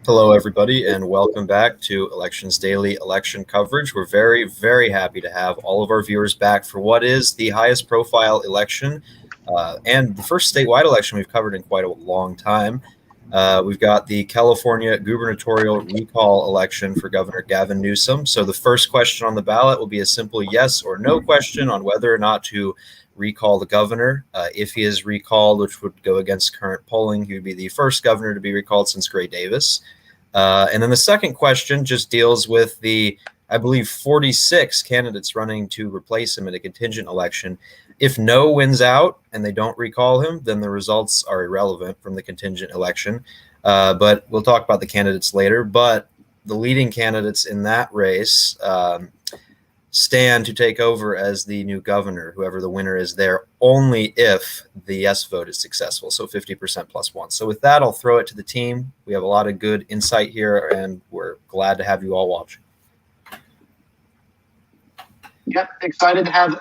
Hello, everybody, and welcome back to Elections Daily election coverage. We're very, very happy to have all of our viewers back for what is the highest profile election and the first statewide election we've covered in quite a long time. We've got the California gubernatorial recall election for Governor Gavin Newsom. So the first question on the ballot will be a simple yes or no question on whether or not to recall the governor. If he is recalled, which would go against current polling, he would be the first governor to be recalled since Gray Davis. And then the second question just deals with the, I believe, 46 candidates running to replace him in a contingent election. If no wins out and they don't recall him, then the results are irrelevant from the contingent election. But we'll talk about the candidates later. But the leading candidates in that race stand to take over as the new governor, whoever the winner is there, only if the yes vote is successful, so 50% plus one. So with that, I'll throw it to the team. We have a lot of good insight here, and we're glad to have you all watching. Yep, excited to have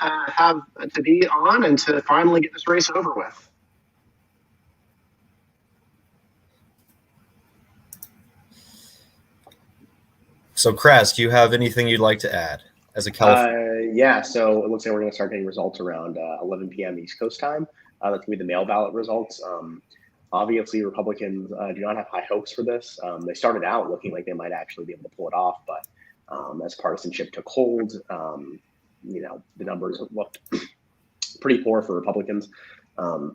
to be on and to finally get this race over with. So, Kras, do you have anything you'd like to add as a California? Yeah, so it looks like we're going to start getting results around 11 p.m. East Coast time. That's going to be the mail ballot results. Obviously, Republicans do not have high hopes for this. They started out looking like they might actually be able to pull it off, but as partisanship took hold, the numbers looked pretty poor for Republicans.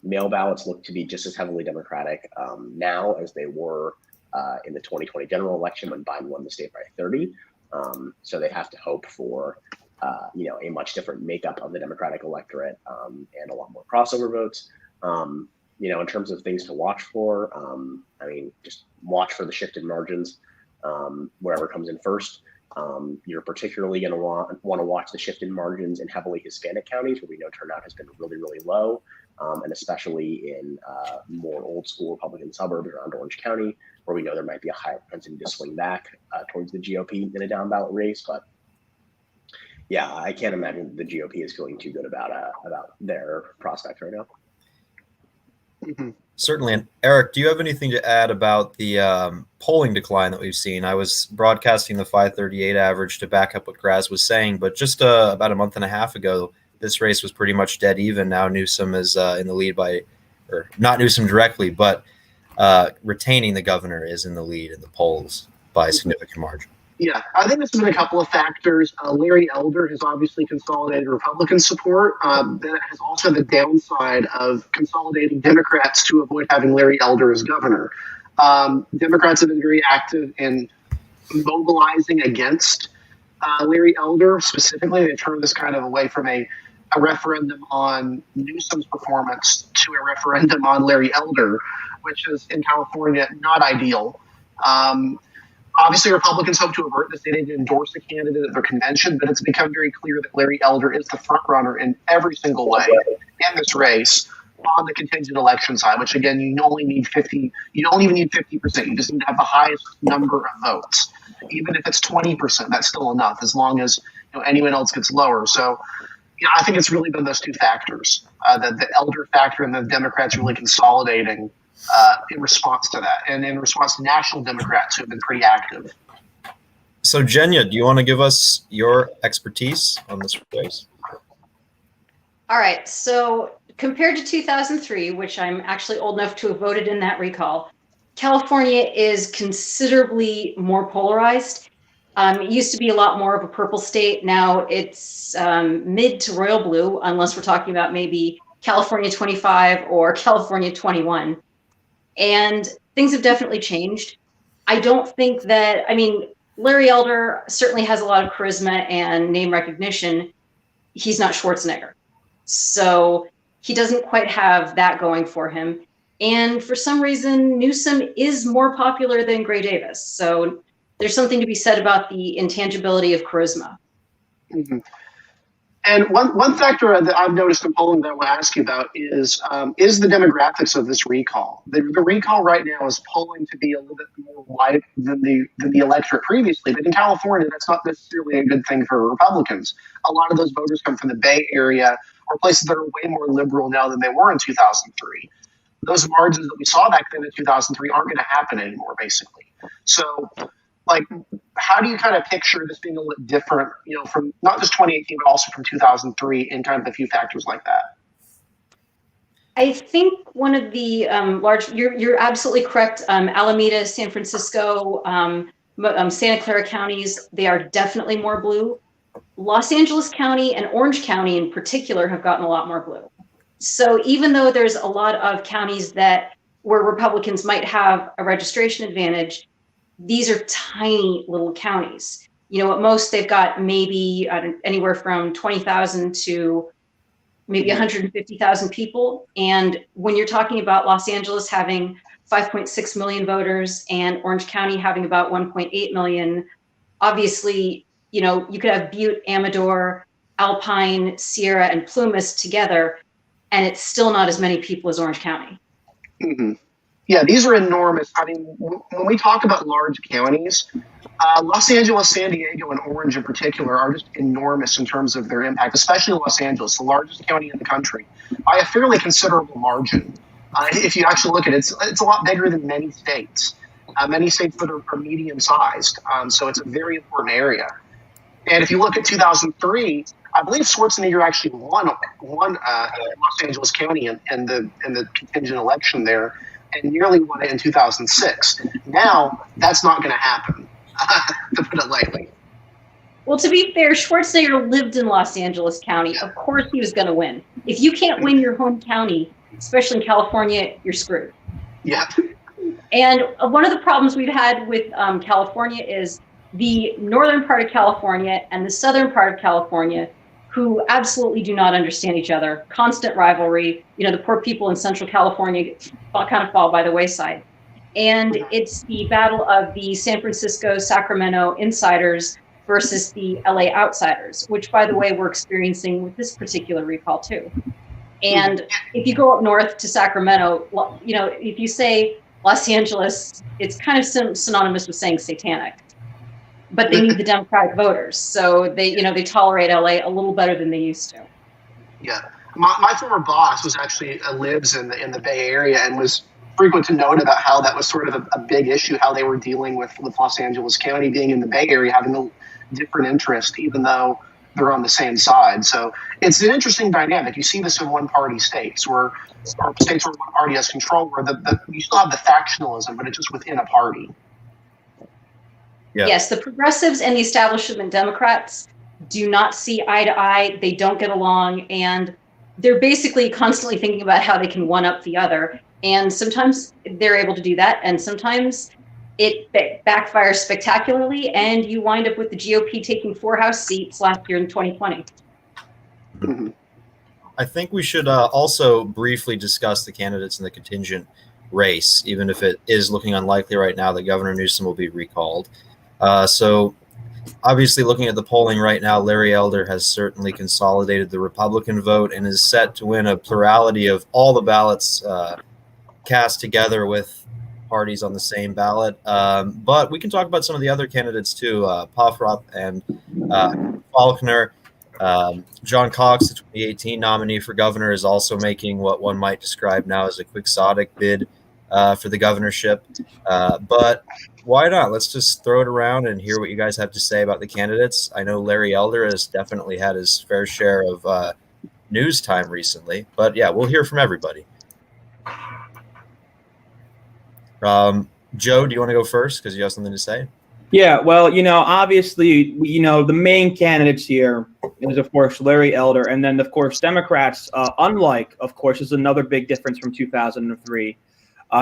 Mail ballots look to be just as heavily Democratic now as they were in the 2020 general election when Biden won the state by 30. So they have to hope for, a much different makeup of the Democratic electorate and a lot more crossover votes. In terms of things to watch for, just watch for the shift in margins, wherever comes in first. You're particularly going to want to watch the shift in margins in heavily Hispanic counties where we know turnout has been really, really low, and especially in more old school Republican suburbs around Orange County, where we know there might be a higher propensity to swing back towards the GOP in a down ballot race. But yeah, I can't imagine the GOP is feeling too good about their prospects right now. Mm-hmm. Certainly. And Eric, do you have anything to add about the polling decline that we've seen? I was broadcasting the 538 average to back up what Kras was saying, but just about a month and a half ago, this race was pretty much dead even. Now Newsom is in the lead or not Newsom directly, but retaining the governor is in the lead in the polls by a significant margin. Yeah, I think this has been a couple of factors. Larry Elder has obviously consolidated Republican support. That has also the downside of consolidating Democrats to avoid having Larry Elder as governor. Democrats have been very active in mobilizing against Larry Elder. Specifically, they turned this kind of away from a referendum on Newsom's performance to a referendum on Larry Elder, which is in California not ideal. Obviously, Republicans hope to avert this. They didn't endorse a candidate at their convention, but it's become very clear that Larry Elder is the front runner in every single way in this race on the contingent election side, which again, you only need 50. You don't even need 50%. You just need to have the highest number of votes. Even if it's 20%, that's still enough as long as anyone else gets lower. So I think it's really been those two factors, the Elder factor and the Democrats really consolidating in response to that, and in response to national Democrats who have been pretty active. So, Jenya, do you want to give us your expertise on this race? All right. So, compared to 2003, which I'm actually old enough to have voted in that recall, California is considerably more polarized. It used to be a lot more of a purple state. Now it's mid to royal blue, unless we're talking about maybe California 25 or California 21. And things have definitely changed. I don't think that, Larry Elder certainly has a lot of charisma and name recognition. He's not Schwarzenegger. So he doesn't quite have that going for him. And for some reason, Newsom is more popular than Gray Davis. So there's something to be said about the intangibility of charisma. Mm-hmm. And one factor that I've noticed in polling that I want to ask you about is the demographics of this recall. The recall right now is polling to be a little bit more wide than the electorate previously, but in California, that's not necessarily a good thing for Republicans. A lot of those voters come from the Bay Area or places that are way more liberal now than they were in 2003. those margins that we saw back then in 2003 aren't going to happen anymore, basically. So, like, how do you kind of picture this being a little different, from not just 2018, but also from 2003 in kind of a few factors like that? I think one of the you're absolutely correct. Alameda, San Francisco, Santa Clara counties, they are definitely more blue. Los Angeles County and Orange County in particular have gotten a lot more blue. So even though there's a lot of counties where Republicans might have a registration advantage, these are tiny little counties. At most they've got maybe anywhere from 20,000 to maybe 150,000 people. And when you're talking about Los Angeles having 5.6 million voters and Orange County having about 1.8 million, obviously, you could have Butte, Amador, Alpine, Sierra, and Plumas together, and it's still not as many people as Orange County. Mm-hmm. Yeah, these are enormous. I mean, when we talk about large counties, Los Angeles, San Diego, and Orange in particular are just enormous in terms of their impact, especially Los Angeles, the largest county in the country, by a fairly considerable margin. If you actually look at it, it's a lot bigger than many states. Many states that are medium-sized, so it's a very important area. And if you look at 2003, I believe Schwarzenegger actually won Los Angeles County in the contingent election there, and nearly won it in 2006. Now, that's not going to happen, to put it lightly. Well, to be fair, Schwarzenegger lived in Los Angeles County. Of course he was going to win. If you can't win your home county, especially in California, you're screwed. Yeah. And one of the problems we've had with California is the northern part of California and the southern part of California, who absolutely do not understand each other. Constant rivalry. The poor people in Central California kind of fall by the wayside. And it's the battle of the San Francisco, Sacramento insiders versus the LA outsiders, which, by the way, we're experiencing with this particular recall too. And if you go up north to Sacramento, if you say Los Angeles, it's kind of synonymous with saying satanic. But they need the Democratic voters, so they tolerate LA a little better than they used to. Yeah, my former boss was actually lives in the Bay Area and was frequent to note about how that was sort of a big issue, how they were dealing with Los Angeles County being in the Bay Area, having a different interest, even though they're on the same side. So it's an interesting dynamic. You see this in one-party states, or states where one party has control, where you still have the factionalism, but it's just within a party. Yeah. Yes, the progressives and the establishment Democrats do not see eye to eye. They don't get along, and they're basically constantly thinking about how they can one-up the other. And sometimes they're able to do that, and sometimes it backfires spectacularly, and you wind up with the GOP taking 4 House seats last year in 2020. Mm-hmm. I think we should also briefly discuss the candidates in the contingent race, even if it is looking unlikely right now that Governor Newsom will be recalled. So obviously, looking at the polling right now, Larry Elder has certainly consolidated the Republican vote and is set to win a plurality of all the ballots cast together with parties on the same ballot. But we can talk about some of the other candidates too. Paffrath and Faulconer. John Cox, the 2018 nominee for governor, is also making what one might describe now as a quixotic bid for the governorship. But why not? Let's just throw it around and hear what you guys have to say about the candidates. I know Larry Elder has definitely had his fair share of news time recently, but yeah, we'll hear from everybody. Joe, do you want to go first because you have something to say? Yeah, well, obviously, the main candidates here is, of course, Larry Elder, and then, of course, Democrats, unlike, of course, is another big difference from 2003.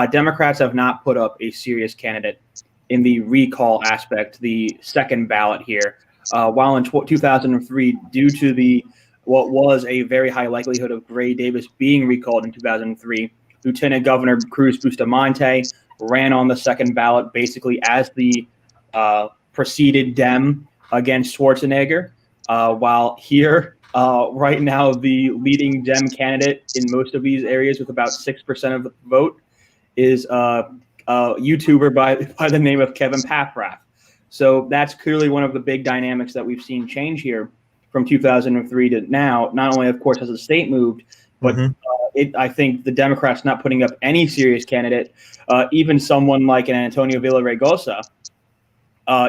Democrats have not put up a serious candidate in the recall aspect, the second ballot here, while in 2003, due to what was a very high likelihood of Gray Davis being recalled in 2003, Lieutenant Governor Cruz Bustamante ran on the second ballot basically as the preceded Dem against Schwarzenegger, while here, right now, the leading Dem candidate in most of these areas with about 6% of the vote is a YouTuber by the name of Kevin Paffrath. So that's clearly one of the big dynamics that we've seen change here from 2003 to now. Not only, of course, has the state moved, but I think the Democrats not putting up any serious candidate, even someone like an Antonio Villaraigosa,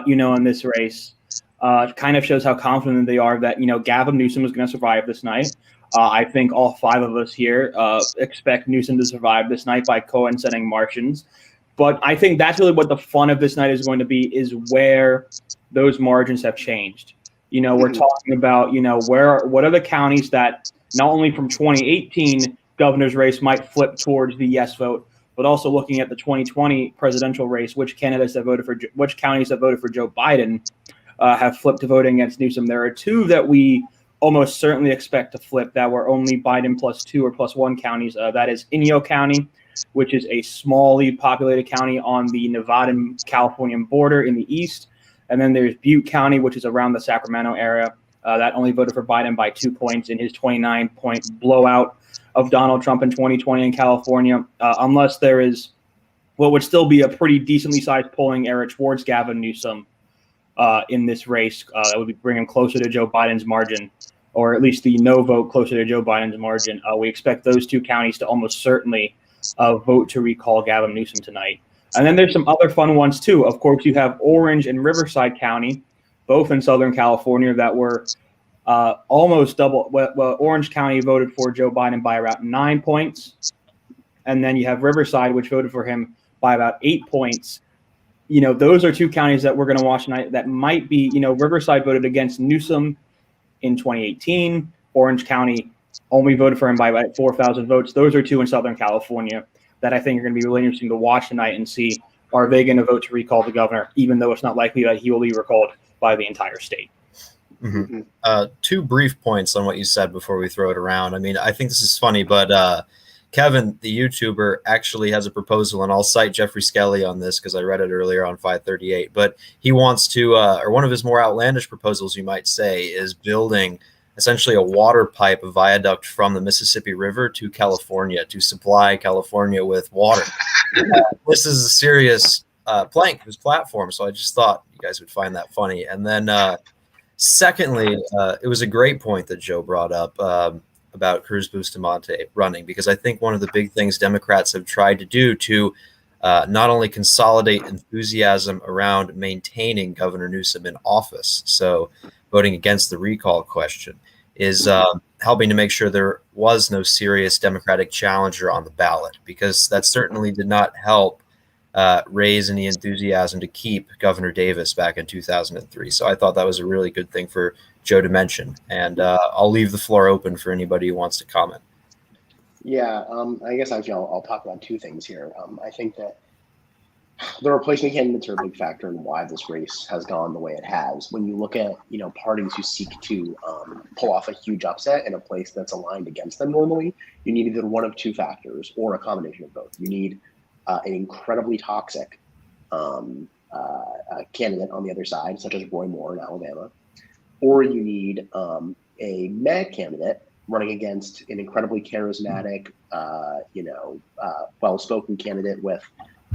in this race, kind of shows how confident they are that, Gavin Newsom is going to survive this night. I think all 5 of us here expect Newsom to survive this night by coinciding margins. But I think that's really what the fun of this night is going to be, is where those margins have changed. We're talking about, what are the counties that not only from 2018 governor's race might flip towards the yes vote, but also looking at the 2020 presidential race, which counties that voted for Joe Biden have flipped to voting against Newsom. There are 2 that we almost certainly expect to flip that were only Biden +2 or +1 counties. That is Inyo County, which is a smallly populated county on the Nevada-Californian border in the east. And then there's Butte County, which is around the Sacramento area. That only voted for Biden by 2 points in his 29-point blowout of Donald Trump in 2020 in California, unless there is what would still be a pretty decently sized polling error towards Gavin Newsom in this race. That would bring him closer to Joe Biden's margin, or at least the no vote closer to Joe Biden's margin. We expect those 2 counties to almost certainly vote to recall Gavin Newsom tonight. And then there's some other fun ones too. Of course, you have Orange and Riverside County, both in Southern California, that were almost double. Well, Orange County voted for Joe Biden by about 9 points. And then you have Riverside, which voted for him by about 8 points. Those are 2 counties that we're going to watch tonight that might be, Riverside voted against Newsom in 2018. Orange County only voted for him by about 4,000 votes. Those are 2 in Southern California that I think are going to be really interesting to watch tonight and see, are they going to vote to recall the governor, even though it's not likely that he will be recalled by the entire state. 2 brief points on what you said before we throw it around. I mean, I think this is funny, but Kevin, the YouTuber, actually has a proposal, and I'll cite Jeffrey Skelly on this because I read it earlier on 538, but he wants to, or one of his more outlandish proposals, you might say, is building essentially a water pipe, a viaduct from the Mississippi River to California to supply California with water. This is a serious plank of his platform, so I just thought you guys would find that funny. And then secondly, it was a great point that Joe brought up about Cruz Bustamante running, because I think one of the big things Democrats have tried to do to not only consolidate enthusiasm around maintaining Governor Newsom in office, so voting against the recall question, is helping to make sure there was no serious Democratic challenger on the ballot, because that certainly did not help raise any enthusiasm to keep Governor Davis back in 2003. So I thought that was a really good thing for Joe to mention. And I'll leave the floor open for anybody who wants to comment. Yeah, I guess actually I'll talk about 2 things here. I think that the replacement candidates are a big factor in why this race has gone the way it has. When you look at, parties who seek to pull off a huge upset in a place that's aligned against them normally, you need either one of 2 factors or a combination of both. You need an incredibly toxic candidate on the other side, such as Roy Moore in Alabama, or you need a mad candidate running against an incredibly charismatic, well-spoken candidate with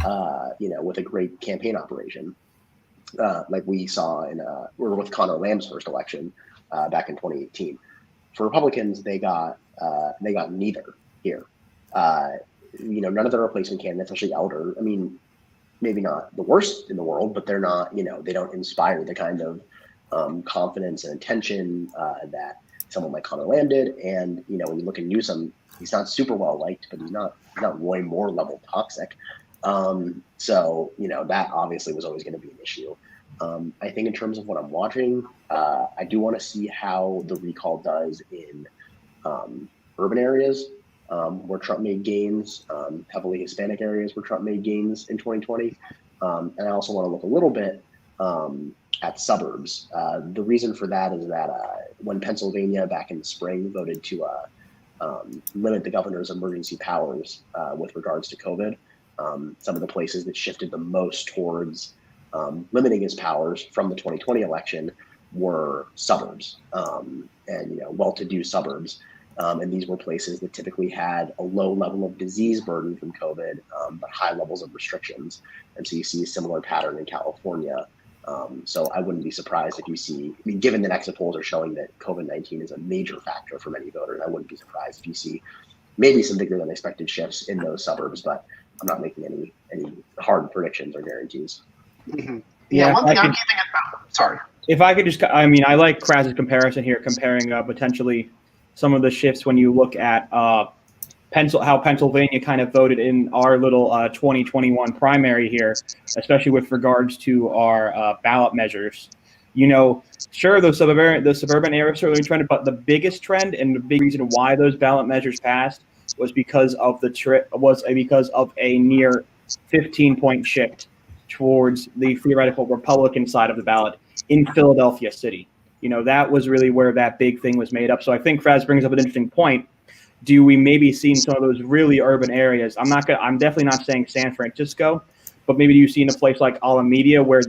a great campaign operation, like we saw with Conor Lamb's first election back in 2018. For Republicans, they got neither here. None of the replacement candidates, especially Elder. I mean, maybe not the worst in the world, but they're not. They don't inspire the kind of confidence and attention that someone like Conor Lamb did. And when you look at Newsom, he's not super well liked, but he's not Roy Moore level toxic. So that obviously was always going to be an issue. I think in terms of what I'm watching, I do want to see how the recall does in urban areas where Trump made gains, heavily Hispanic areas where Trump made gains in 2020. And I also want to look a little bit at suburbs. The reason for that is that when Pennsylvania back in the spring voted to limit the governor's emergency powers with regards to COVID, some of the places that shifted the most towards limiting his powers from the 2020 election were suburbs and well-to-do suburbs. And these were places that typically had a low level of disease burden from COVID, but high levels of restrictions. And so you see a similar pattern in California. So I wouldn't be surprised if you see, given that exit polls are showing that COVID-19 is a major factor for many voters, I wouldn't be surprised if you see maybe some bigger than expected shifts in those suburbs, but I'm not making any hard predictions or guarantees. Mm-hmm. Yeah, one thing I'm keeping it. Sorry. If I could just, I mean, I like Kraz's comparison here, comparing potentially some of the shifts when you look at how Pennsylvania kind of voted in our little 2021 primary here, especially with regards to our ballot measures. You know, sure, the suburban areas certainly trended, but the biggest trend and the big reason why those ballot measures passed was because of a near 15-point shift towards the theoretical Republican side of the ballot in Philadelphia City. You know, that was really where that big thing was made up. So I think Kraz brings up an interesting point. Do we maybe see in some of those really urban areas? I'm definitely not saying San Francisco, but maybe you see in a place like Alameda where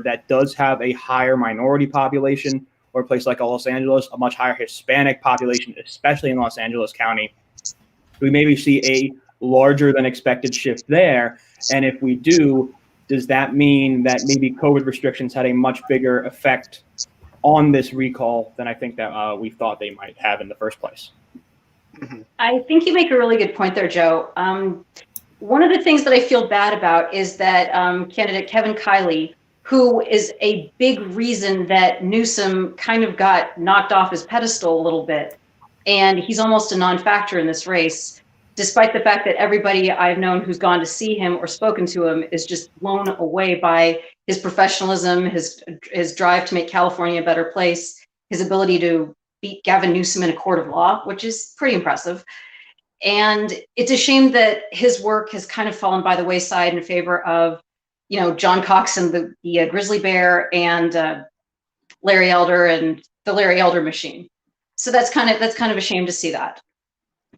that does have a higher minority population, or a place like Los Angeles, a much higher Hispanic population, especially in Los Angeles County. We maybe see a larger than expected shift there. And if we do, does that mean that maybe COVID restrictions had a much bigger effect on this recall than I think that we thought they might have in the first place? I think you make a really good point there, Joe. One of the things that I feel bad about is that candidate Kevin Kiley, who is a big reason that Newsom kind of got knocked off his pedestal a little bit, and he's almost a non-factor in this race, despite the fact that everybody I've known who's gone to see him or spoken to him is just blown away by his professionalism, his drive to make California a better place, his ability to beat Gavin Newsom in a court of law, which is pretty impressive. And it's a shame that his work has kind of fallen by the wayside in favor of, you know, John Cox and the Grizzly Bear and Larry Elder and the Larry Elder machine. So that's kind of a shame to see that.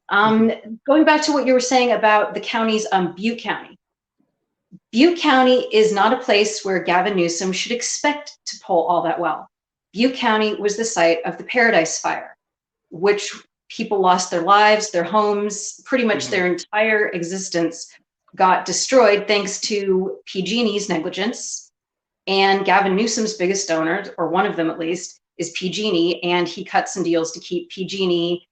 Going back to what you were saying about the counties, Butte County. Butte County is not a place where Gavin Newsom should expect to poll all that well. Butte County was the site of the Paradise Fire, which people lost their lives, their homes, pretty much their entire existence got destroyed thanks to PG&E's negligence. And Gavin Newsom's biggest donor, or one of them at least, is PG&E, and he cut some deals to keep PG&E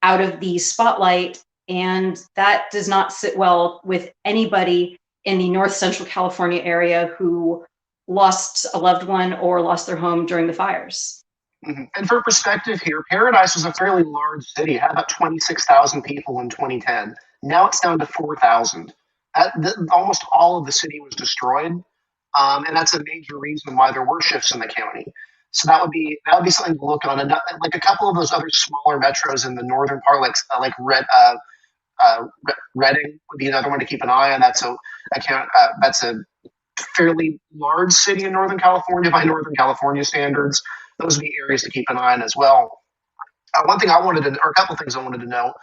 out of the spotlight, and that does not sit well with anybody in the North Central California area who lost a loved one or lost their home during the fires. And for perspective here, Paradise was a fairly large city. It had about 26,000 people in 2010. Now it's down to 4,000. Almost all of the city was destroyed, and that's a major reason why there were shifts in the county. So that would be something to look on. And like a couple of those other smaller metros in the northern part, like Redding would be another one to keep an eye on. That's a fairly large city in Northern California by Northern California standards. Those would be areas to keep an eye on as well. One thing or a couple things I wanted to know.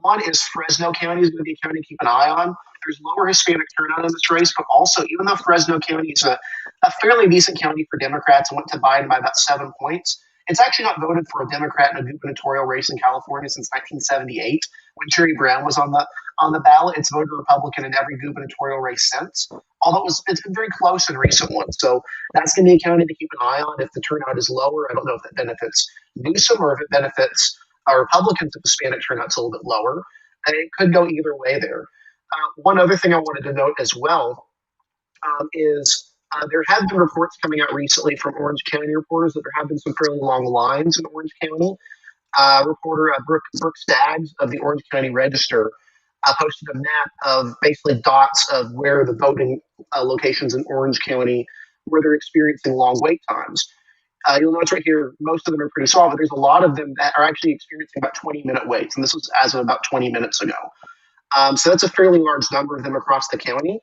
One is Fresno County is going to be a county to keep an eye on. There's lower Hispanic turnout in this race, but also, even though Fresno County is a fairly decent county for Democrats and went to Biden by about 7 points, it's actually not voted for a Democrat in a gubernatorial race in California since 1978, when Jerry Brown was on the ballot. It's voted Republican in every gubernatorial race since, although it's been very close in recent ones. So that's going to be a county to keep an eye on. If the turnout is lower, I don't know if that benefits Newsom or if it benefits Republicans if Hispanic turnout's a little bit lower. And it could go either way there. One other thing I wanted to note as well is there have been reports coming out recently from Orange County reporters that there have been some fairly long lines in Orange County. Reporter Brooke Staggs of the Orange County Register posted a map of basically dots of where the voting locations in Orange County, where they're experiencing long wait times. You'll notice right here, most of them are pretty small, but there's a lot of them that are actually experiencing about 20-minute waits, and this was as of about 20 minutes ago. So that's a fairly large number of them across the county.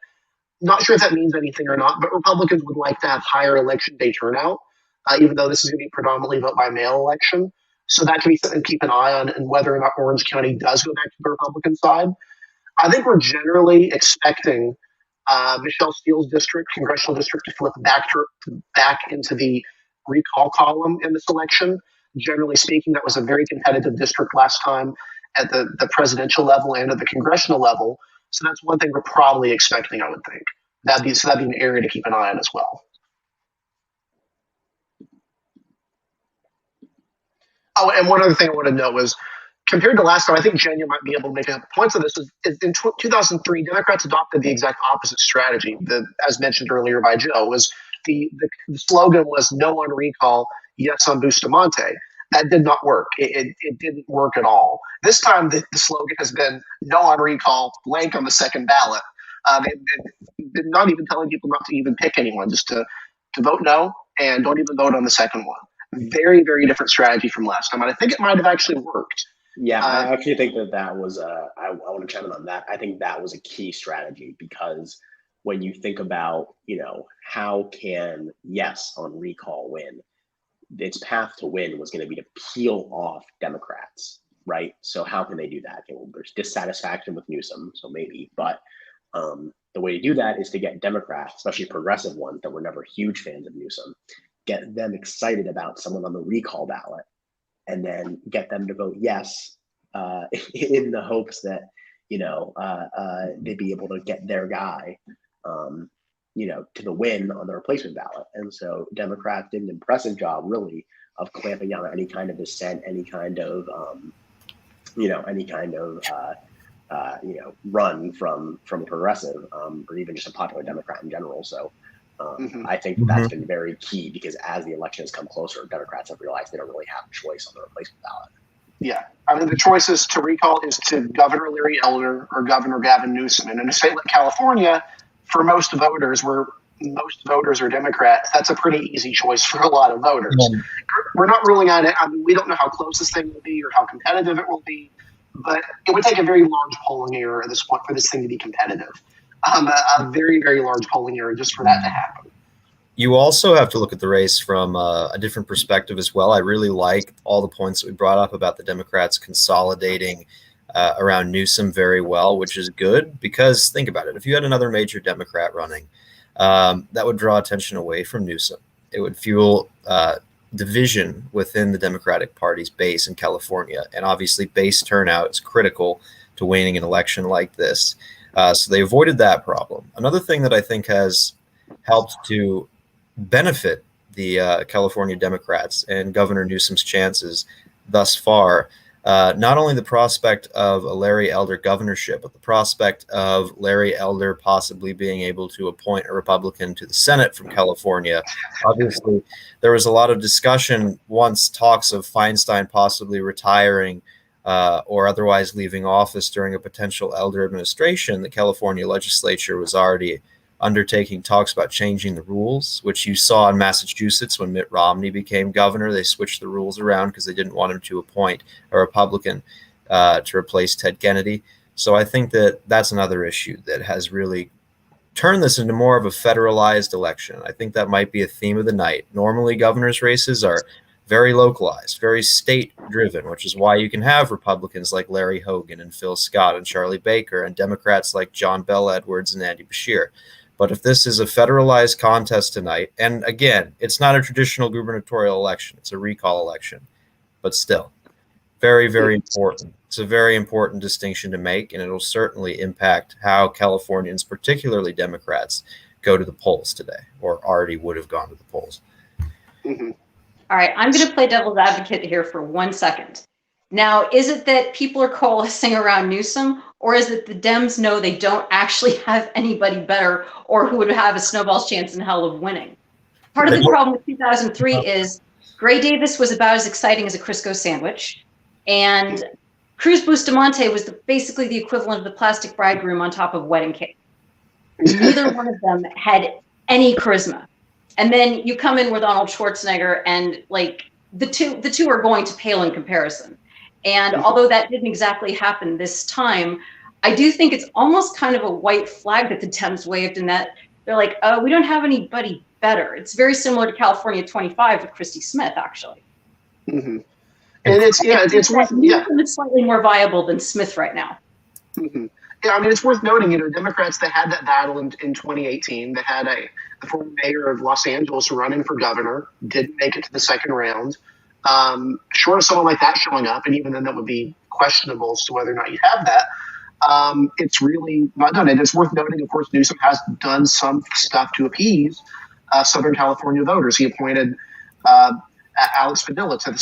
Not sure if that means anything or not, but Republicans would like to have higher election day turnout, even though this is going to be predominantly vote by mail election. So that can be something to keep an eye on, and whether or not Orange County does go back to the Republican side. I think we're generally expecting Michelle Steele's district, congressional district, to flip back into the recall column in this election. Generally speaking, that was a very competitive district last time at the presidential level and at the congressional level. So that's one thing we're probably expecting, I would think. That'd be an area to keep an eye on as well. Oh, and one other thing I want to note was compared to last time, I think Jenya might be able to make a couple points on this. Is in 2003, Democrats adopted the exact opposite strategy. As mentioned earlier by Joe, was the slogan was "No on recall, yes on Bustamante." That did not work. It didn't work at all. This time, the slogan has been "No on recall, blank on the second ballot." They're not even telling people not to even pick anyone, just to vote no and don't even vote on the second one. Very, very different strategy from last time, and I think it might have actually worked. Yeah, I actually think that was I want to chime in on that. I think that was a key strategy, because when you think about, how can yes on recall win, its path to win was going to be to peel off Democrats, right? So how can they do that? Okay, well, there's dissatisfaction with Newsom, so maybe, but the way to do that is to get Democrats, especially progressive ones that were never huge fans of Newsom, get them excited about someone on the recall ballot, and then get them to vote yes, in the hopes that they'd be able to get their guy, to the win on the replacement ballot. And so Democrats did an impressive job, really, of clamping down on any kind of dissent, any kind of run from progressive, or even just a popular Democrat in general. So I think that's been very key, because as the election has come closer, Democrats have realized they don't really have a choice on the replacement ballot. Yeah, I mean, the choices to recall is to Governor Larry Elder or Governor Gavin Newsom. And in a state like California, for most voters, where most voters are Democrats, that's a pretty easy choice for a lot of voters. We're not ruling out it. I mean, we don't know how close this thing will be or how competitive it will be, but it would take a very large polling error at this point for this thing to be competitive. A very, very large polling error just for that to happen. You also have to look at the race from a different perspective as well. I really like all the points that we brought up about the Democrats consolidating around Newsom very well, which is good, because think about it. If you had another major Democrat running, that would draw attention away from Newsom. It would fuel division within the Democratic Party's base in California. And obviously base turnout is critical to winning an election like this. So they avoided that problem. Another thing that I think has helped to benefit the California Democrats and Governor Newsom's chances thus far, not only the prospect of a Larry Elder governorship, but the prospect of Larry Elder possibly being able to appoint a Republican to the Senate from California. Obviously, there was a lot of discussion once talks of Feinstein possibly retiring or otherwise leaving office during a potential Elder administration. The California legislature was already undertaking talks about changing the rules, which you saw in Massachusetts when Mitt Romney became governor. They switched the rules around because they didn't want him to appoint a Republican to replace Ted Kennedy. So I think that that's another issue that has really turned this into more of a federalized election. I think that might be a theme of the night. Normally, governor's races are very localized, very state-driven, which is why you can have Republicans like Larry Hogan and Phil Scott and Charlie Baker, and Democrats like John Bel Edwards and Andy Beshear. But if this is a federalized contest tonight, and again, it's not a traditional gubernatorial election, it's a recall election, but still, very, very important. It's a very important distinction to make, and it'll certainly impact how Californians, particularly Democrats, go to the polls today, or already would have gone to the polls. All right, I'm going to play devil's advocate here for 1 second. Now, is it that people are coalescing around Newsom, or is it the Dems know they don't actually have anybody better or who would have a snowball's chance in hell of winning? Part of the problem with 2003 is Gray Davis was about as exciting as a Crisco sandwich, and Cruz Bustamante was basically the equivalent of the plastic bridegroom on top of wedding cake. Neither one of them had any charisma. And then you come in with Arnold Schwarzenegger, and like the two are going to pale in comparison. And although that didn't exactly happen this time, I do think it's almost kind of a white flag that the Dems waved, in that they're like, oh, we don't have anybody better. It's very similar to California 25 with Christy Smith, actually. And it's worth it's slightly more viable than Smith right now. Yeah, I mean, it's worth noting, Democrats that had that battle in 2018, they had the former mayor of Los Angeles running for governor, didn't make it to the second round. Short of someone like that showing up, and even then that would be questionable as to whether or not you have that, it's really not done. And it's worth noting, of course, Newsom has done some stuff to appease Southern California voters. He appointed Alex Padilla to the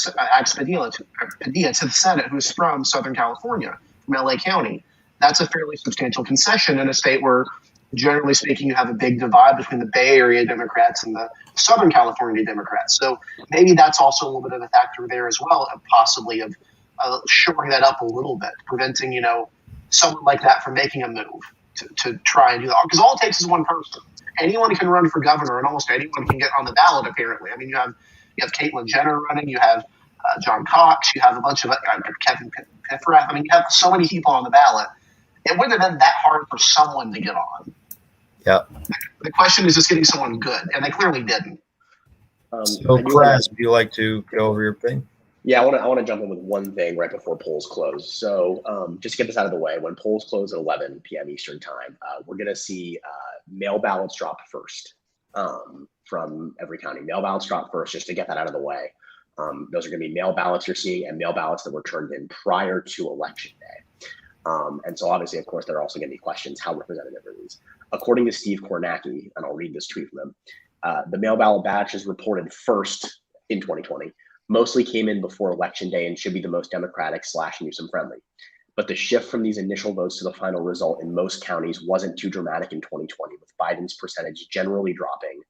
Senate, who's from Southern California, from LA County. That's a fairly substantial concession in a state where, generally speaking, you have a big divide between the Bay Area Democrats and the Southern California Democrats. So maybe that's also a little bit of a factor there as well, possibly of shoring that up a little bit, preventing, someone like that from making a move to try and do that. Because all it takes is one person. Anyone can run for governor, and almost anyone can get on the ballot, apparently. I mean, you have Caitlyn Jenner running, you have John Cox, you have a bunch of Kevin Piffrath. I mean, you have so many people on the ballot. It wouldn't have been that hard for someone to get on. Yeah. The question is just getting someone good, and they clearly didn't. So, Kraz, would you like to go over your thing? Yeah, I want to jump in with one thing right before polls close. So just to get this out of the way, when polls close at 11 p.m. Eastern time, we're going to see mail ballots drop first from every county. Mail ballots drop first, just to get that out of the way. Those are going to be mail ballots you're seeing and mail ballots that were turned in prior to Election Day. And so obviously, of course, there are also going to be questions, how representative are these? According to Steve Kornacki, and I'll read this tweet from him, the mail ballot batches reported first in 2020 mostly came in before Election Day and should be the most Democratic / Newsom friendly. But the shift from these initial votes to the final result in most counties wasn't too dramatic in 2020, with Biden's percentage generally dropping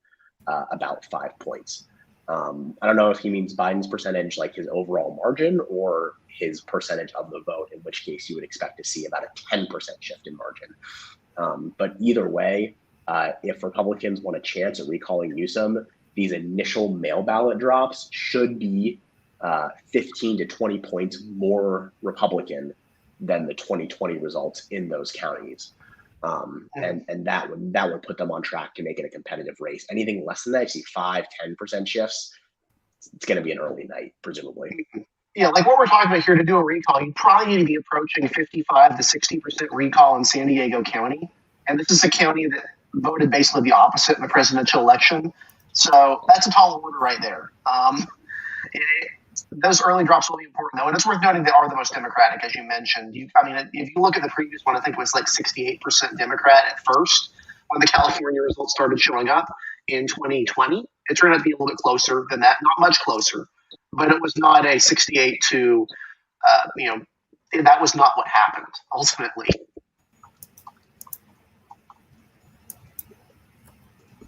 about 5 points. I don't know if he means Biden's percentage, like his overall margin, or his percentage of the vote, in which case you would expect to see about a 10% shift in margin. But either way, if Republicans want a chance at recalling Newsom, these initial mail ballot drops should be 15 to 20 points more Republican than the 2020 results in those counties. And that would put them on track to make it a competitive race. Anything less than that, you see 5-10% shifts, it's going to be an early night, presumably. Yeah, like what we're talking about here, to do a recall, you probably need to be approaching 55 to 60% recall in San Diego County. And this is a county that voted basically the opposite in the presidential election. So that's a tall order right there. Those early drops will be important, though. And it's worth noting they are the most Democratic, as you mentioned. If you look at the previous one, I think it was like 68% Democrat at first when the California results started showing up in 2020. It turned out to be a little bit closer than that, not much closer, but it was not a 68 to, that was not what happened ultimately.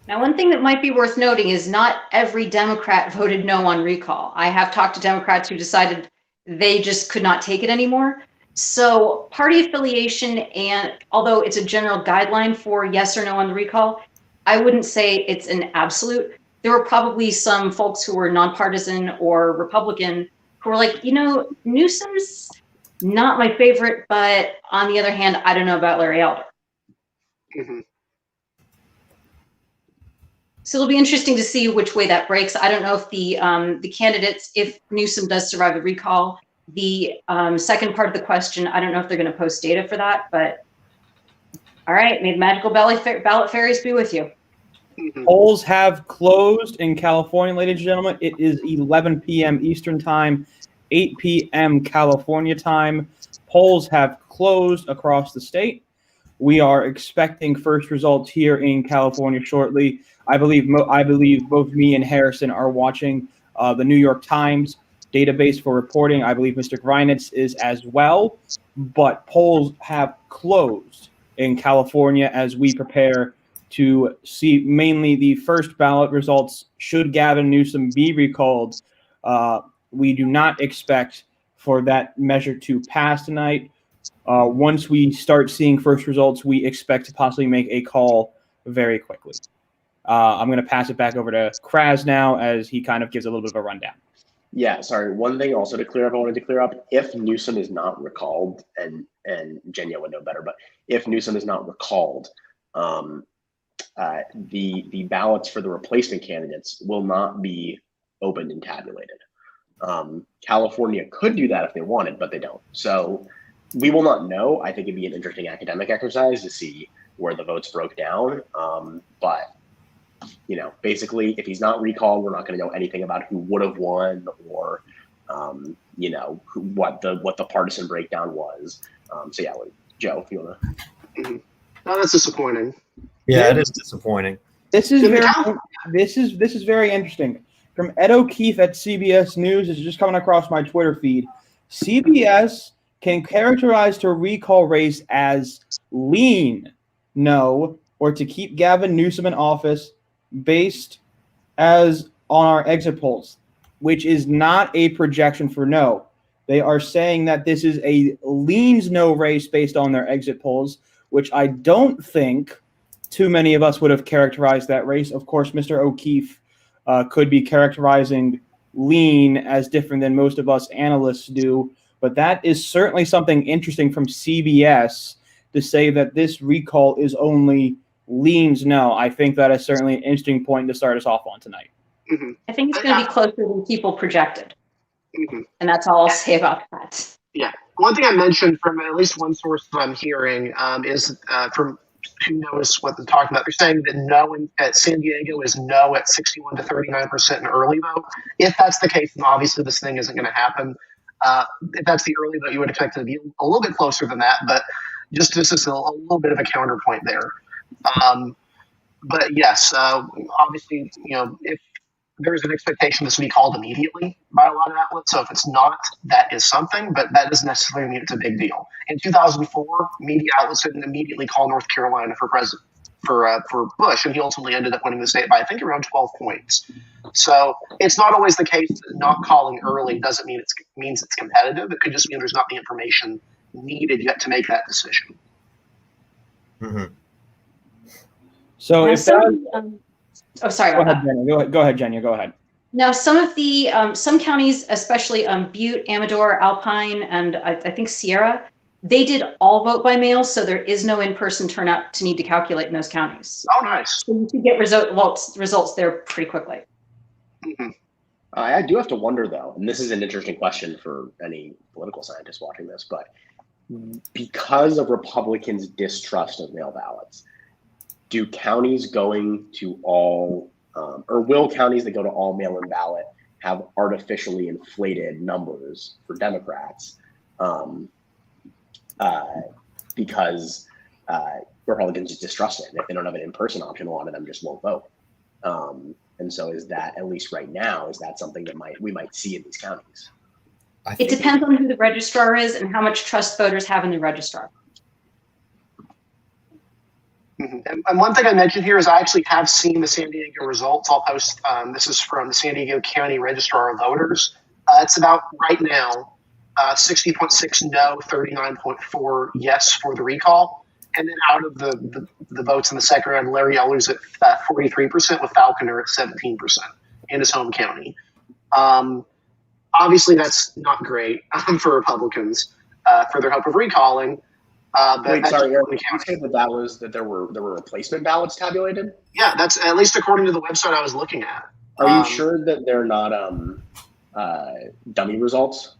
Now, one thing that might be worth noting is not every Democrat voted no on recall. I have talked to Democrats who decided they just could not take it anymore. So party affiliation, and although it's a general guideline for yes or no on the recall, I wouldn't say it's an absolute. There were probably some folks who were nonpartisan or Republican who were like, Newsom's not my favorite, but on the other hand, I don't know about Larry Elder. Mm-hmm. So it'll be interesting to see which way that breaks. I don't know if the candidates, if Newsom does survive the recall, the second part of the question, I don't know if they're going to post data for that, but all right, may the magical ballot fairies be with you. Polls have closed in California, ladies and gentlemen. It is 11 p.m. Eastern time, 8 p.m. California time. Polls have closed across the state. We are expecting first results here in California shortly. I believe both me and Harrison are watching the New York Times database for reporting. I believe Mr. Greinitz is as well. But polls have closed in California as we prepare to see mainly the first ballot results. Should Gavin Newsom be recalled, we do not expect for that measure to pass tonight. Once we start seeing first results, we expect to possibly make a call very quickly. I'm going to pass it back over to Kraz now as he kind of gives a little bit of a rundown. Yeah, sorry. One thing also to clear up, I wanted to clear up, if Newsom is not recalled, and Jenya would know better, but if Newsom is not recalled, the ballots for the replacement candidates will not be opened and tabulated. California could do that if they wanted, but they don't. So we will not know. I think it'd be an interesting academic exercise to see where the votes broke down. But basically, if he's not recalled, we're not going to know anything about who would have won or, what the partisan breakdown was. So yeah, Joe, if you want to. No, that's disappointing. Yeah, it is disappointing. This is very interesting from Ed O'Keefe at CBS News. Is just coming across my Twitter feed. CBS can characterize the recall race as lean, no, or to keep Gavin Newsom in office based as on our exit polls, which is not a projection for no. They are saying that this is a leans no race based on their exit polls, which I don't think too many of us would have characterized that race. Of course, Mr. O'Keefe could be characterizing lean as different than most of us analysts do, but that is certainly something interesting from CBS to say that this recall is only leans no. I think that is certainly an interesting point to start us off on tonight. Mm-hmm. I think it's going to be closer than people projected. Mm-hmm. And that's all I'll say about that. Yeah. One thing I mentioned from at least one source that I'm hearing is from who knows what they're talking about. They're saying that no at San Diego is no at 61 to 39% in early vote. If that's the case, then obviously this thing isn't going to happen. If that's the early vote, you would expect it to be a little bit closer than that, but just this is a little bit of a counterpoint there. But yes, obviously, if there's an expectation this will be called immediately by a lot of outlets. So if it's not, that is something, but that doesn't necessarily mean it's a big deal. In 2004, media outlets didn't immediately call North Carolina for president for Bush, and he ultimately ended up winning the state by I think around 12 points. So it's not always the case that not calling early doesn't mean means it's competitive. It could just mean there's not the information needed yet to make that decision. Mm-hmm. So Now, if that, sorry go about ahead, that. Jenny. Go ahead, Jenny. Go ahead. Now, some of the some counties, especially Butte, Amador, Alpine, and I think Sierra, they did all vote by mail, so there is no in-person turnout to need to calculate in those counties. Oh, nice. So you can get results there pretty quickly. Mm-hmm. I do have to wonder, though, and this is an interesting question for any political scientist watching this, but because of Republicans' distrust of mail ballots, do counties going to all, or will counties that go to all mail-in ballot have artificially inflated numbers for Democrats because Republicans just distrust it? And if they don't have an in-person option, a lot of them just won't vote. And so is that, at least right now, is that something that we might see in these counties? It depends on who the registrar is and how much trust voters have in the registrar. Mm-hmm. And one thing I mentioned here is I actually have seen the San Diego results. I'll post, this is from the San Diego County Registrar of Voters. It's about right now, 60.6 no, 39.4 yes for the recall. And then out of the votes in the second round, Larry Elder's at 43% with Falconer at 17% in his home county. Obviously, that's not great for Republicans for their hope of recalling. Wait, sorry, Eric, did you say that there were replacement ballots tabulated? Yeah, that's at least according to the website I was looking at. Are you sure that they're not dummy results?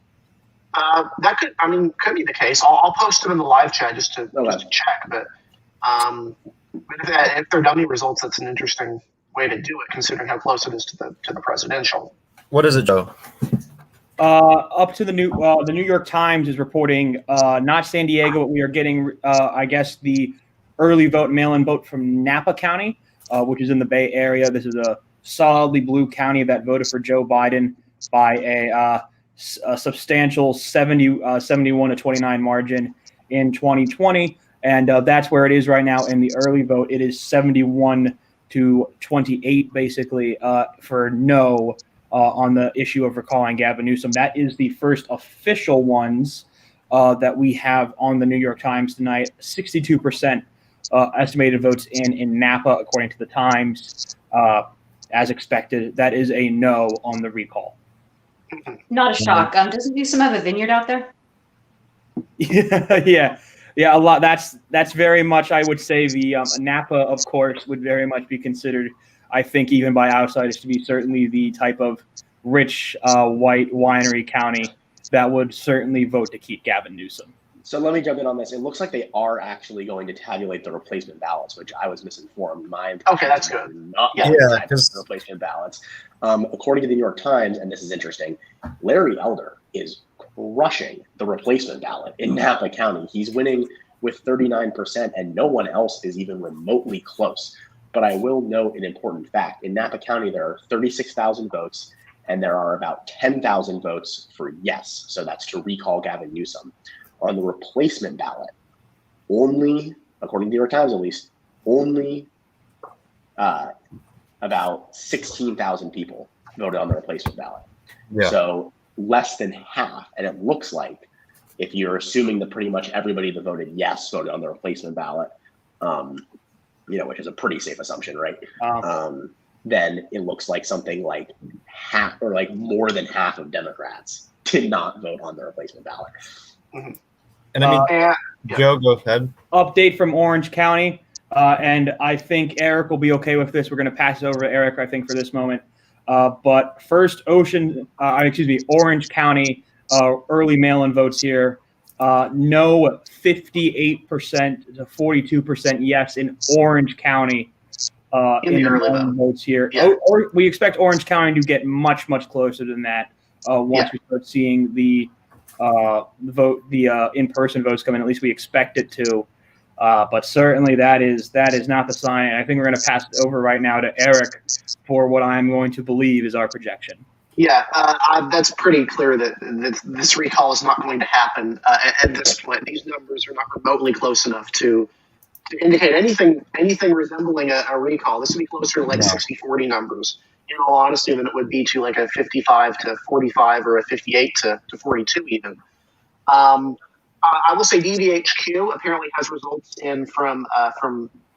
That could be the case. I'll post them in the live chat just to check. But if they're dummy results, that's an interesting way to do it, considering how close it is to the presidential. What is it, Joe? Up to the New York Times is reporting not San Diego, but we are getting I guess the early vote mail-in vote from Napa County, which is in the Bay Area. This is a solidly blue county that voted for Joe Biden by a substantial 71 to 29 margin in 2020, and that's where it is right now in the early vote. It is 71 to 28 basically for no on the issue of recalling Gavin Newsom. That is the first official ones that we have on the New York Times tonight. 62% estimated votes in Napa, according to the Times. As expected, that is a no on the recall. Not a shock. Doesn't Newsom have a vineyard out there? Yeah, a lot. That's very much, I would say, the Napa, of course, would very much be considered, I think, even by outsiders, to be certainly the type of rich white winery county that would certainly vote to keep Gavin Newsom. So let me jump in on this. It looks like they are actually going to tabulate the replacement ballots, which I was misinformed. Okay, that's good. Not the replacement ballots. According to the New York Times, and this is interesting, Larry Elder is crushing the replacement ballot in Napa County. He's winning with 39%, and no one else is even remotely close. But I will note an important fact. In Napa County, there are 36,000 votes, and there are about 10,000 votes for yes. So that's to recall Gavin Newsom. On the replacement ballot, only, according to the New York Times at least, only about 16,000 people voted on the replacement ballot. Yeah. So less than half. And it looks like, if you're assuming that pretty much everybody that voted yes voted on the replacement ballot, which is a pretty safe assumption, right? Then it looks like something like half or like more than half of Democrats did not vote on the replacement ballot. And I mean, Joe, go ahead. Update from Orange County, and I think Eric will be okay with this. We're going to pass it over to Eric, I think, for this moment. But first, Orange County early mail-in votes here. No, 58% to 42% yes in Orange County. In the early votes here. Yeah. Or we expect Orange County to get much, much closer than that once we start seeing the in-person votes come in. At least we expect it to. But certainly that is not the sign. I think we're going to pass it over right now to Eric for what I'm going to believe is our projection. Yeah, that's pretty clear that this recall is not going to happen at this point. These numbers are not remotely close enough to indicate anything resembling a recall. This would be closer to like 60-40 numbers, in all honesty, than it would be to like a 55 to 45 or a 58 to 42 even. I will say DVHQ apparently has results in from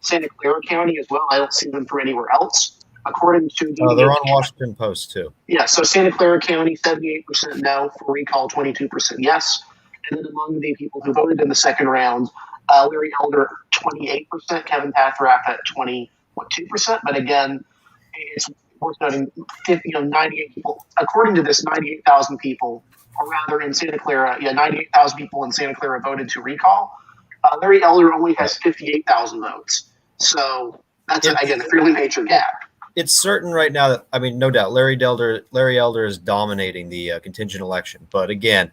Santa Clara County as well. I don't see them for anywhere else. According to DVHQ, they're on Washington Post too. Yeah, so Santa Clara County, 78% no for recall, 22% yes. And then among the people who voted in the second round, Larry Elder, 28%, Kevin Paffrath at 20.2%. But again, it's worth noting, 98 people, according to this, 98,000 people, or rather in Santa Clara, 98,000 people in Santa Clara voted to recall. Larry Elder only has 58,000 votes. So that's, again, a fairly major gap. It's certain right now that, I mean, no doubt, Larry Elder is dominating the contingent election. But again,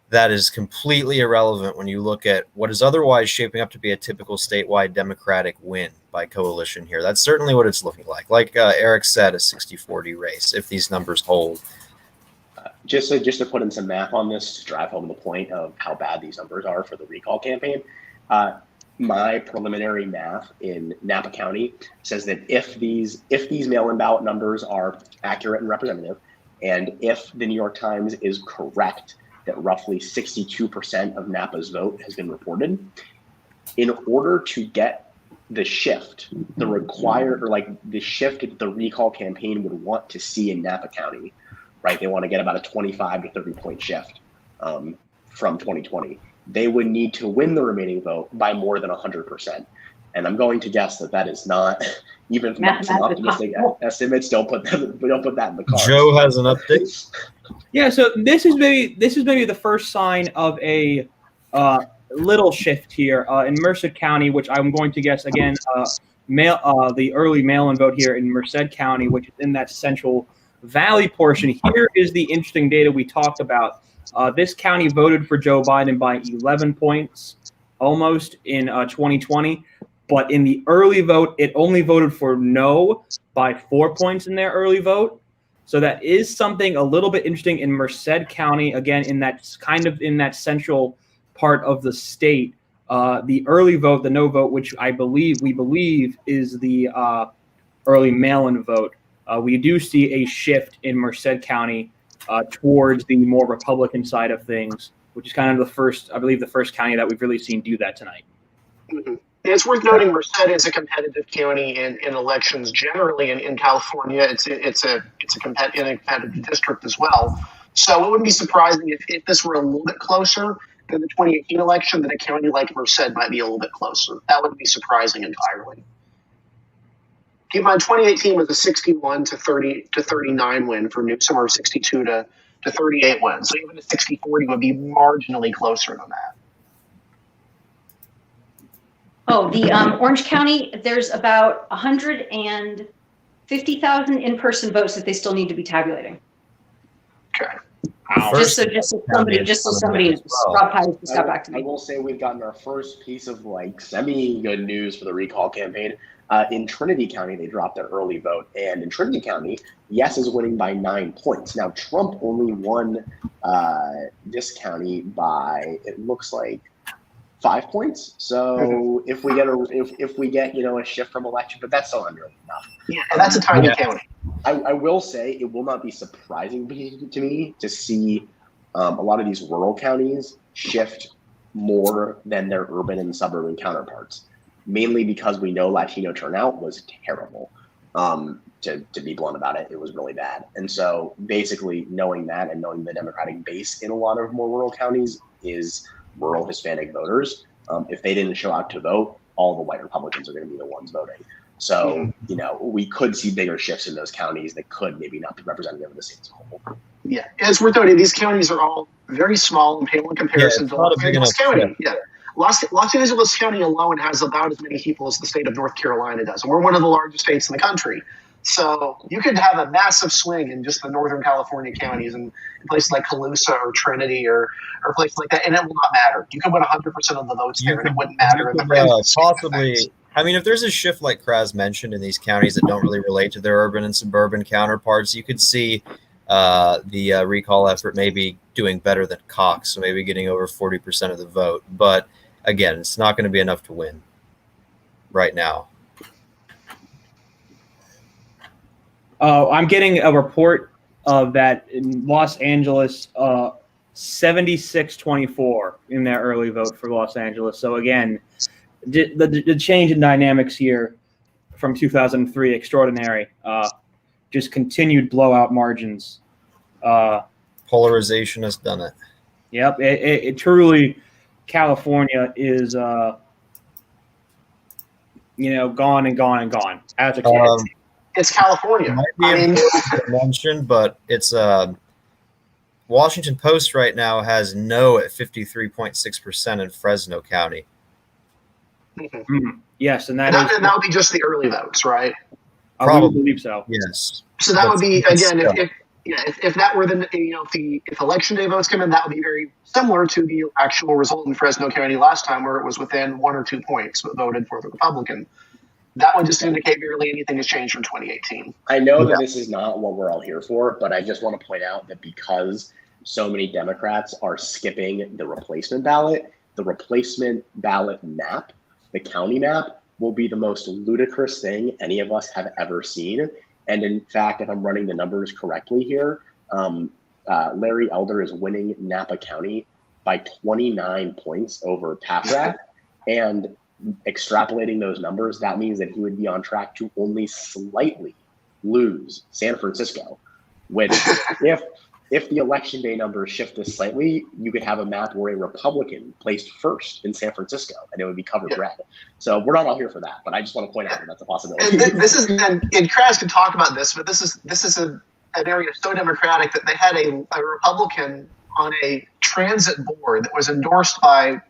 that is completely irrelevant when you look at what is otherwise shaping up to be a typical statewide Democratic win by coalition here. That's certainly what it's looking like. Like Eric said, a 60-40 race if these numbers hold. Just to put in some math on this to drive home the point of how bad these numbers are for the recall campaign, my preliminary math in Napa County says that if these mail-in ballot numbers are accurate and representative, and if the New York Times is correct that roughly 62% of Napa's vote has been reported, in order to get the shift, the shift that the recall campaign would want to see in Napa County, right? They want to get about a 25 to 30 point shift from 2020. They would need to win the remaining vote by more than 100%. And I'm going to guess that is not, even from some optimistic estimates, don't put that in the cards. Joe has an update. Yeah, so this is maybe the first sign of a little shift here in Merced County, which I'm going to guess again, the early mail-in vote here in Merced County, which is in that Central Valley portion. Here is the interesting data we talked about. This county voted for Joe Biden by 11 points almost in 2020. But in the early vote, it only voted for no by 4 points in their early vote. So that is something a little bit interesting in Merced County, again, in that central part of the state. The early vote, the no vote, which we believe is the early mail-in vote. We do see a shift in Merced County towards the more Republican side of things, which is kind of the first county that we've really seen do that tonight. Mm-hmm. It's worth noting Merced is a competitive county in elections generally in California. It's a competitive district as well. So it wouldn't be surprising if this were a little bit closer than the 2018 election, that a county like Merced might be a little bit closer. That wouldn't be surprising entirely. Keep in mind, 2018 was a 61 to 39 win for Newsom, or 62 to 38 win. So even a 60-40 would be marginally closer than that. Oh, the Orange County, there's about 150,000 in-person votes that they still need to be tabulating. Okay. Just so somebody, Rob Pires just got back to I me. will say we've gotten our first piece of like semi-good news for the recall campaign. In Trinity County, they dropped their early vote, and in Trinity County, yes is winning by 9 points. Now Trump only won this county by, it looks like, 5 points. So if we get a shift from election, but that's still under enough. Yeah, and that's a tiny county. I will say it will not be surprising to me to see a lot of these rural counties shift more than their urban and suburban counterparts, mainly because we know Latino turnout was terrible. To be blunt about it, it was really bad. And so basically knowing that and knowing the Democratic base in a lot of more rural counties is rural Hispanic voters. If they didn't show out to vote, all the white Republicans are going to be the ones voting. So, we could see bigger shifts in those counties that could maybe not be representative of the state as a whole. Yeah, as we're noting, these counties are all very small and pale in comparison to Los Angeles County. Yeah. Los Angeles County alone has about as many people as the state of North Carolina does. And we're one of the largest states in the country. So you could have a massive swing in just the Northern California counties and places like Colusa or Trinity or places like that, and it will not matter. You could win 100% of the votes there, and it wouldn't matter. Possibly. I mean, if there's a shift like Kraz mentioned in these counties that don't really relate to their urban and suburban counterparts, you could see the recall effort maybe doing better than Cox, so maybe getting over 40% of the vote. But again, it's not going to be enough to win right now. I'm getting a report of that in Los Angeles, 76-24 in their early vote for Los Angeles. So again, the change in dynamics here from 2003, extraordinary. Just continued blowout margins. Polarization has done it. Yep, it truly, California is, gone and gone and gone as a kid. It's California. It might be important to mention, but it's Washington Post right now has no at 53.6% in Fresno County. Yes, and that would be just the early votes, right? I would believe so. Yes. So that would be again if that were if election day votes come in, that would be very similar to the actual result in Fresno County last time, where it was within 1 or 2 points but voted for the Republican. That would just indicate barely anything has changed from 2018. I know that this is not what we're all here for, but I just want to point out that because so many Democrats are skipping the replacement ballot map, the county map, will be the most ludicrous thing any of us have ever seen. And in fact, if I'm running the numbers correctly here, Larry Elder is winning Napa County by 29 points over Pathrath. And extrapolating those numbers, that means that he would be on track to only slightly lose San Francisco, which if the election day numbers shift this slightly, you could have a map where a Republican placed first in San Francisco and it would be covered red. So we're not all here for that, but I just want to point out that that's a possibility. And Kraz can talk about this, but this is an area so Democratic that they had a Republican on a transit board that was endorsed by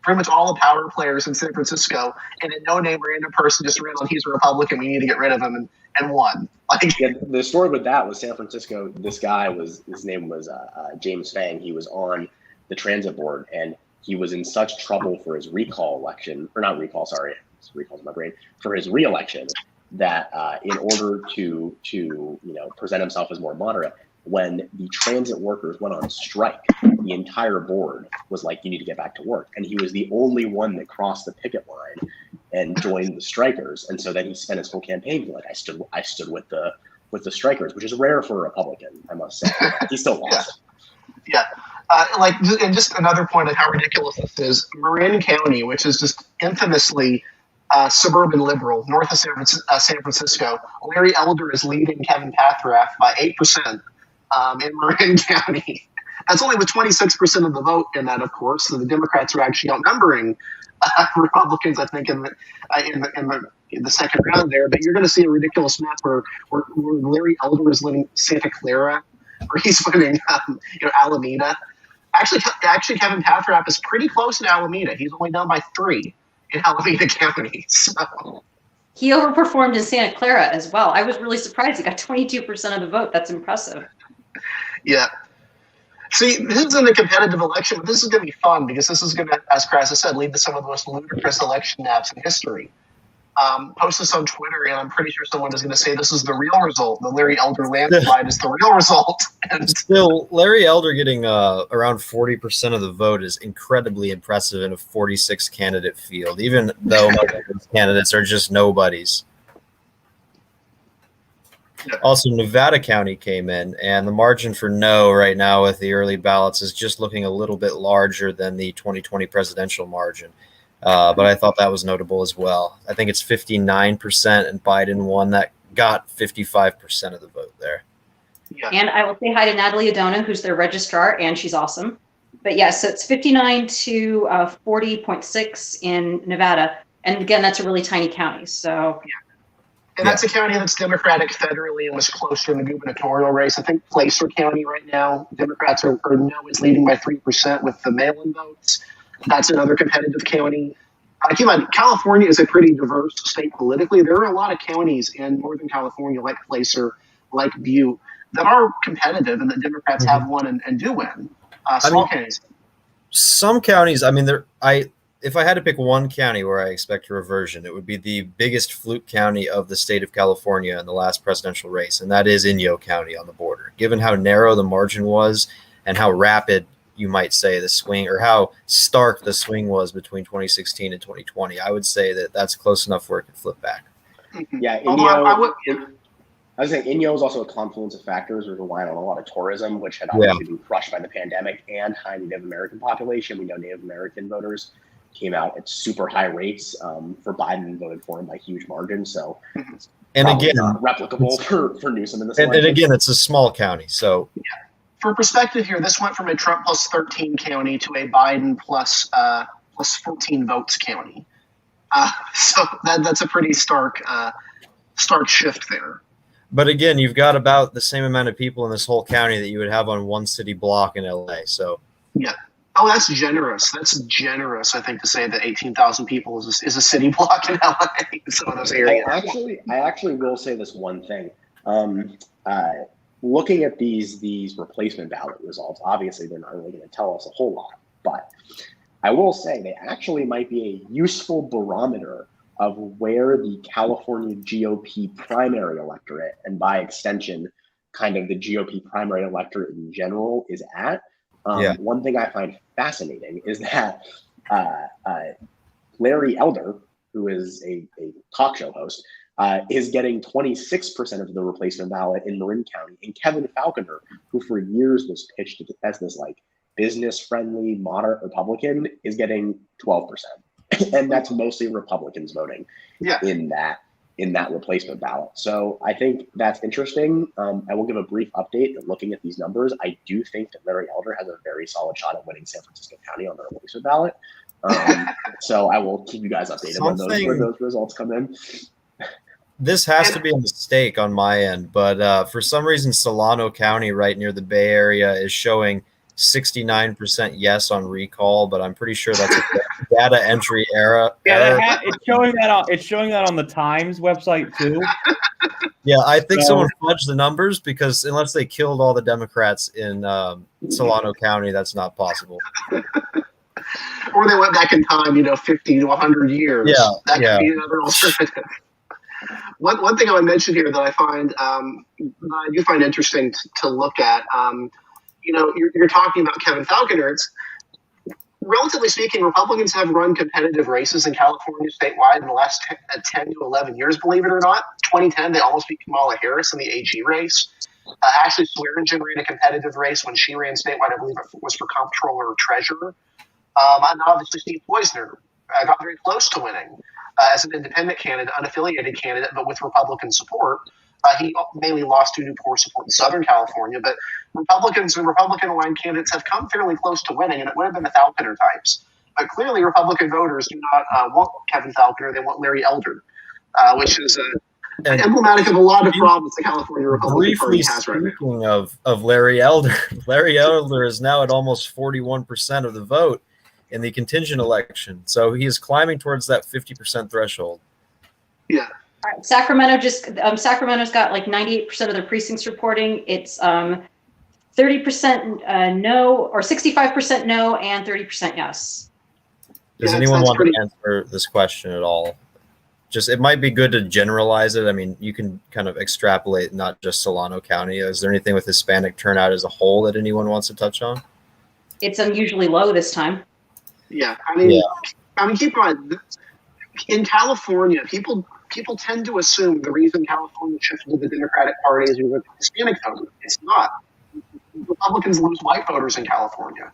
pretty much all the power players in San Francisco, and a no-name random person just ran on, he's a Republican, we need to get rid of him, and won. The story with that was San Francisco, his name was James Fang. He was on the transit board, and he was in such trouble for his for his re-election, that in order to present himself as more moderate, when the transit workers went on strike, the entire board was like, you need to get back to work. And he was the only one that crossed the picket line and joined the strikers. And so then he spent his whole campaign like, I stood with the strikers, which is rare for a Republican, I must say. He still lost. Yeah. And just another point of how ridiculous this is, Marin County, which is just infamously suburban liberal, north of San Francisco, Larry Elder is leading Kevin Pathrath by 8%. In Marin County. That's only with 26% of the vote in that, of course. So the Democrats are actually outnumbering Republicans, I think, in the second round there. But you're going to see a ridiculous map where Larry Elder is winning Santa Clara, where he's winning Alameda. Actually, Kevin Pathrath is pretty close in Alameda. He's only down by 3 in Alameda County. So. He overperformed in Santa Clara as well. I was really surprised. He got 22% of the vote. That's impressive. Yeah. See, this isn't a competitive election, but this is going to be fun because this is going to, as Chris has said, lead to some of the most ludicrous election naps in history. Post this on Twitter, and I'm pretty sure someone is going to say this is the real result. The Larry Elder landslide is the real result. And Still, Larry Elder getting around 40% of the vote is incredibly impressive in a 46 candidate field, even though most of those candidates are just nobodies. Also, Nevada County came in, and the margin for no right now with the early ballots is just looking a little bit larger than the 2020 presidential margin. But I thought that was notable as well. I think it's 59%, and Biden won. That got 55% of the vote there. yeah, And I will say hi to Natalie Adona, who's their registrar, and she's awesome. But yeah, so it's 59 to 40.6 in Nevada. And again, that's a really tiny county. So and that's a county that's Democratic federally and was closer in the gubernatorial race. I think Placer County right now, Democrats are no is leading by 3% with the mail-in votes. That's another competitive county. Keep in mind, California is a pretty diverse state politically. There are a lot of counties in Northern California, like Placer, like Butte, that are competitive and that Democrats have won and do win. Small counties. Some counties, I mean, if I had to pick one county where I expect a reversion, it would be the biggest fluke county of the state of California in the last presidential race, and that is Inyo County on the border. Given how narrow the margin was and how rapid, you might say, the swing, or how stark the swing was between 2016 and 2020, I would say that that's close enough where it could flip back. Yeah, Although I was saying Inyo is also a confluence of factors. We're relying on a lot of tourism, which had obviously been crushed by the pandemic, and high Native American population. We know Native American voters came out at super high rates for Biden and voted for him by huge margins. So, And again, not replicable for Newsom in this and election. again, it's a small county, so for perspective here, this went from a Trump plus 13 county to a Biden plus 14 votes county. So that's a pretty stark shift there. But again, you've got about the same amount of people in this whole county that you would have on one city block in LA. So yeah. Oh, that's generous. That's generous, I think, to say that 18,000 people is a city block in LA in some of those areas. I actually will say this one thing. Looking at these replacement ballot results, obviously they're not really going to tell us a whole lot, but I will say they actually might be a useful barometer of where the California GOP primary electorate, and by extension, kind of the GOP primary electorate in general, is at. One thing I find fascinating is that Larry Elder, who is a talk show host, is getting 26% of the replacement ballot in Marin County, and Kevin Falconer, who for years was pitched as this like business-friendly, moderate Republican, is getting 12%, and that's mostly Republicans voting in that replacement ballot. So I think that's interesting. I will give a brief update that looking at these numbers, I do think that Larry Elder has a very solid shot at winning San Francisco County on the replacement ballot. So I will keep you guys updated when those results come in. This has to be a mistake on my end, but for some reason, Solano County, right near the Bay Area, is showing 69% yes on recall, but I'm pretty sure that's a data entry error. Yeah, it's showing that on the Times website too. Yeah, I think someone fudged the numbers, because unless they killed all the Democrats in Solano County, that's not possible. Or they went back in time, 50 to 100 years. Yeah, that could be another alternative. One thing I would mention here that I find I do find interesting to look at, you're talking about Kevin Falconer. It's, relatively speaking, Republicans have run competitive races in California statewide in the last 10 to 11 years, believe it or not. 2010, they almost beat Kamala Harris in the AG race. Ashley Swearingen ran a competitive race when she ran statewide. I believe it was for comptroller or treasurer. And obviously Steve Poizner got very close to winning as an independent candidate, unaffiliated candidate, but with Republican support. He mainly lost due to poor support in Southern California, but Republicans and Republican-aligned candidates have come fairly close to winning, and it would have been the Falconer types. But clearly, Republican voters do not want Kevin Falconer; they want Larry Elder, which is emblematic of a lot of problems the California Republican Party has right now. Speaking of Larry Elder, Larry Elder is now at almost 41% of the vote in the contingent election, so he is climbing towards that 50% threshold. Yeah. All right. Sacramento's got like 98% of their precincts reporting. It's 30% no, or 65% no, and 30% yes. Does Yeah, anyone that's want pretty- to answer this question at all? Just, it might be good to generalize it. I mean, you can kind of extrapolate, not just Solano County. Is there anything with Hispanic turnout as a whole that anyone wants to touch on? It's unusually low this time. Yeah, I mean, Yeah. keep in mind, in California, people tend to assume the reason California shifted to the Democratic Party is because of Hispanic voters. It's not. Republicans lose white voters in California.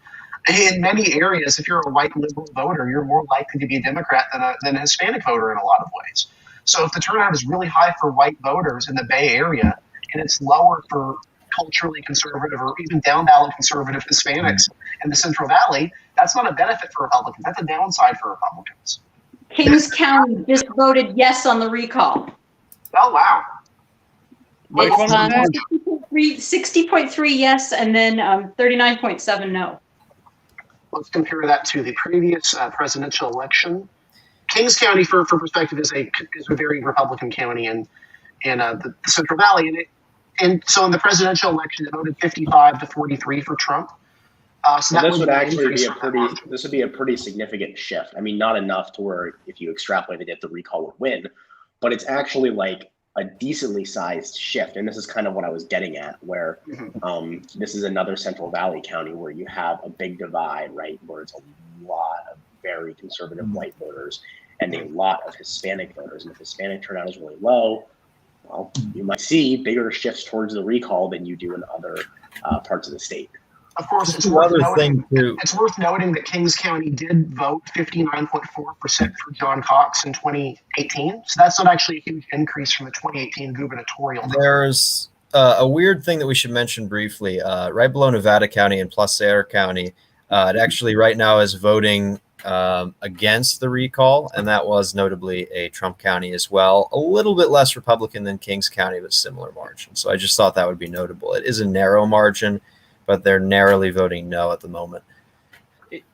In many areas, if you're a white liberal voter, you're more likely to be a Democrat than a Hispanic voter in a lot of ways. So if the turnout is really high for white voters in the Bay Area and it's lower for culturally conservative or even down ballot conservative Hispanics in the Central Valley, that's not a benefit for Republicans. That's a downside for Republicans. Kings County just voted yes on the recall. Oh, wow. Which It's one was that? 60.3 yes, and then 39.7 no. Let's compare that to the previous presidential election. Kings County, for perspective, is a very Republican county in the Central Valley, and so in the presidential election, it voted 55 to 43 for Trump. So that this would an actually increase be a from that pretty margin. this would be a pretty significant shift. I mean, not enough to where if you extrapolated it, the recall would win, but it's actually like a decently sized shift. And this is kind of what I was getting at, where this is another Central Valley county where you have a big divide, right? Where it's a lot of very conservative white voters and a lot of Hispanic voters. And if Hispanic turnout is really low, well, you might see bigger shifts towards the recall than you do in other parts of the state. Of course, it's Another thing too. It's worth noting that Kings County did vote 59.4% for John Cox in 2018. So that's not actually a huge increase from the 2018 gubernatorial. There's a weird thing that we should mention briefly. Right below Nevada County and Placer County, it actually right now is voting against the recall, and that was notably a Trump county as well. A little bit less Republican than Kings County, but similar margin. So I just thought that would be notable. It is a narrow margin, but they're narrowly voting no at the moment.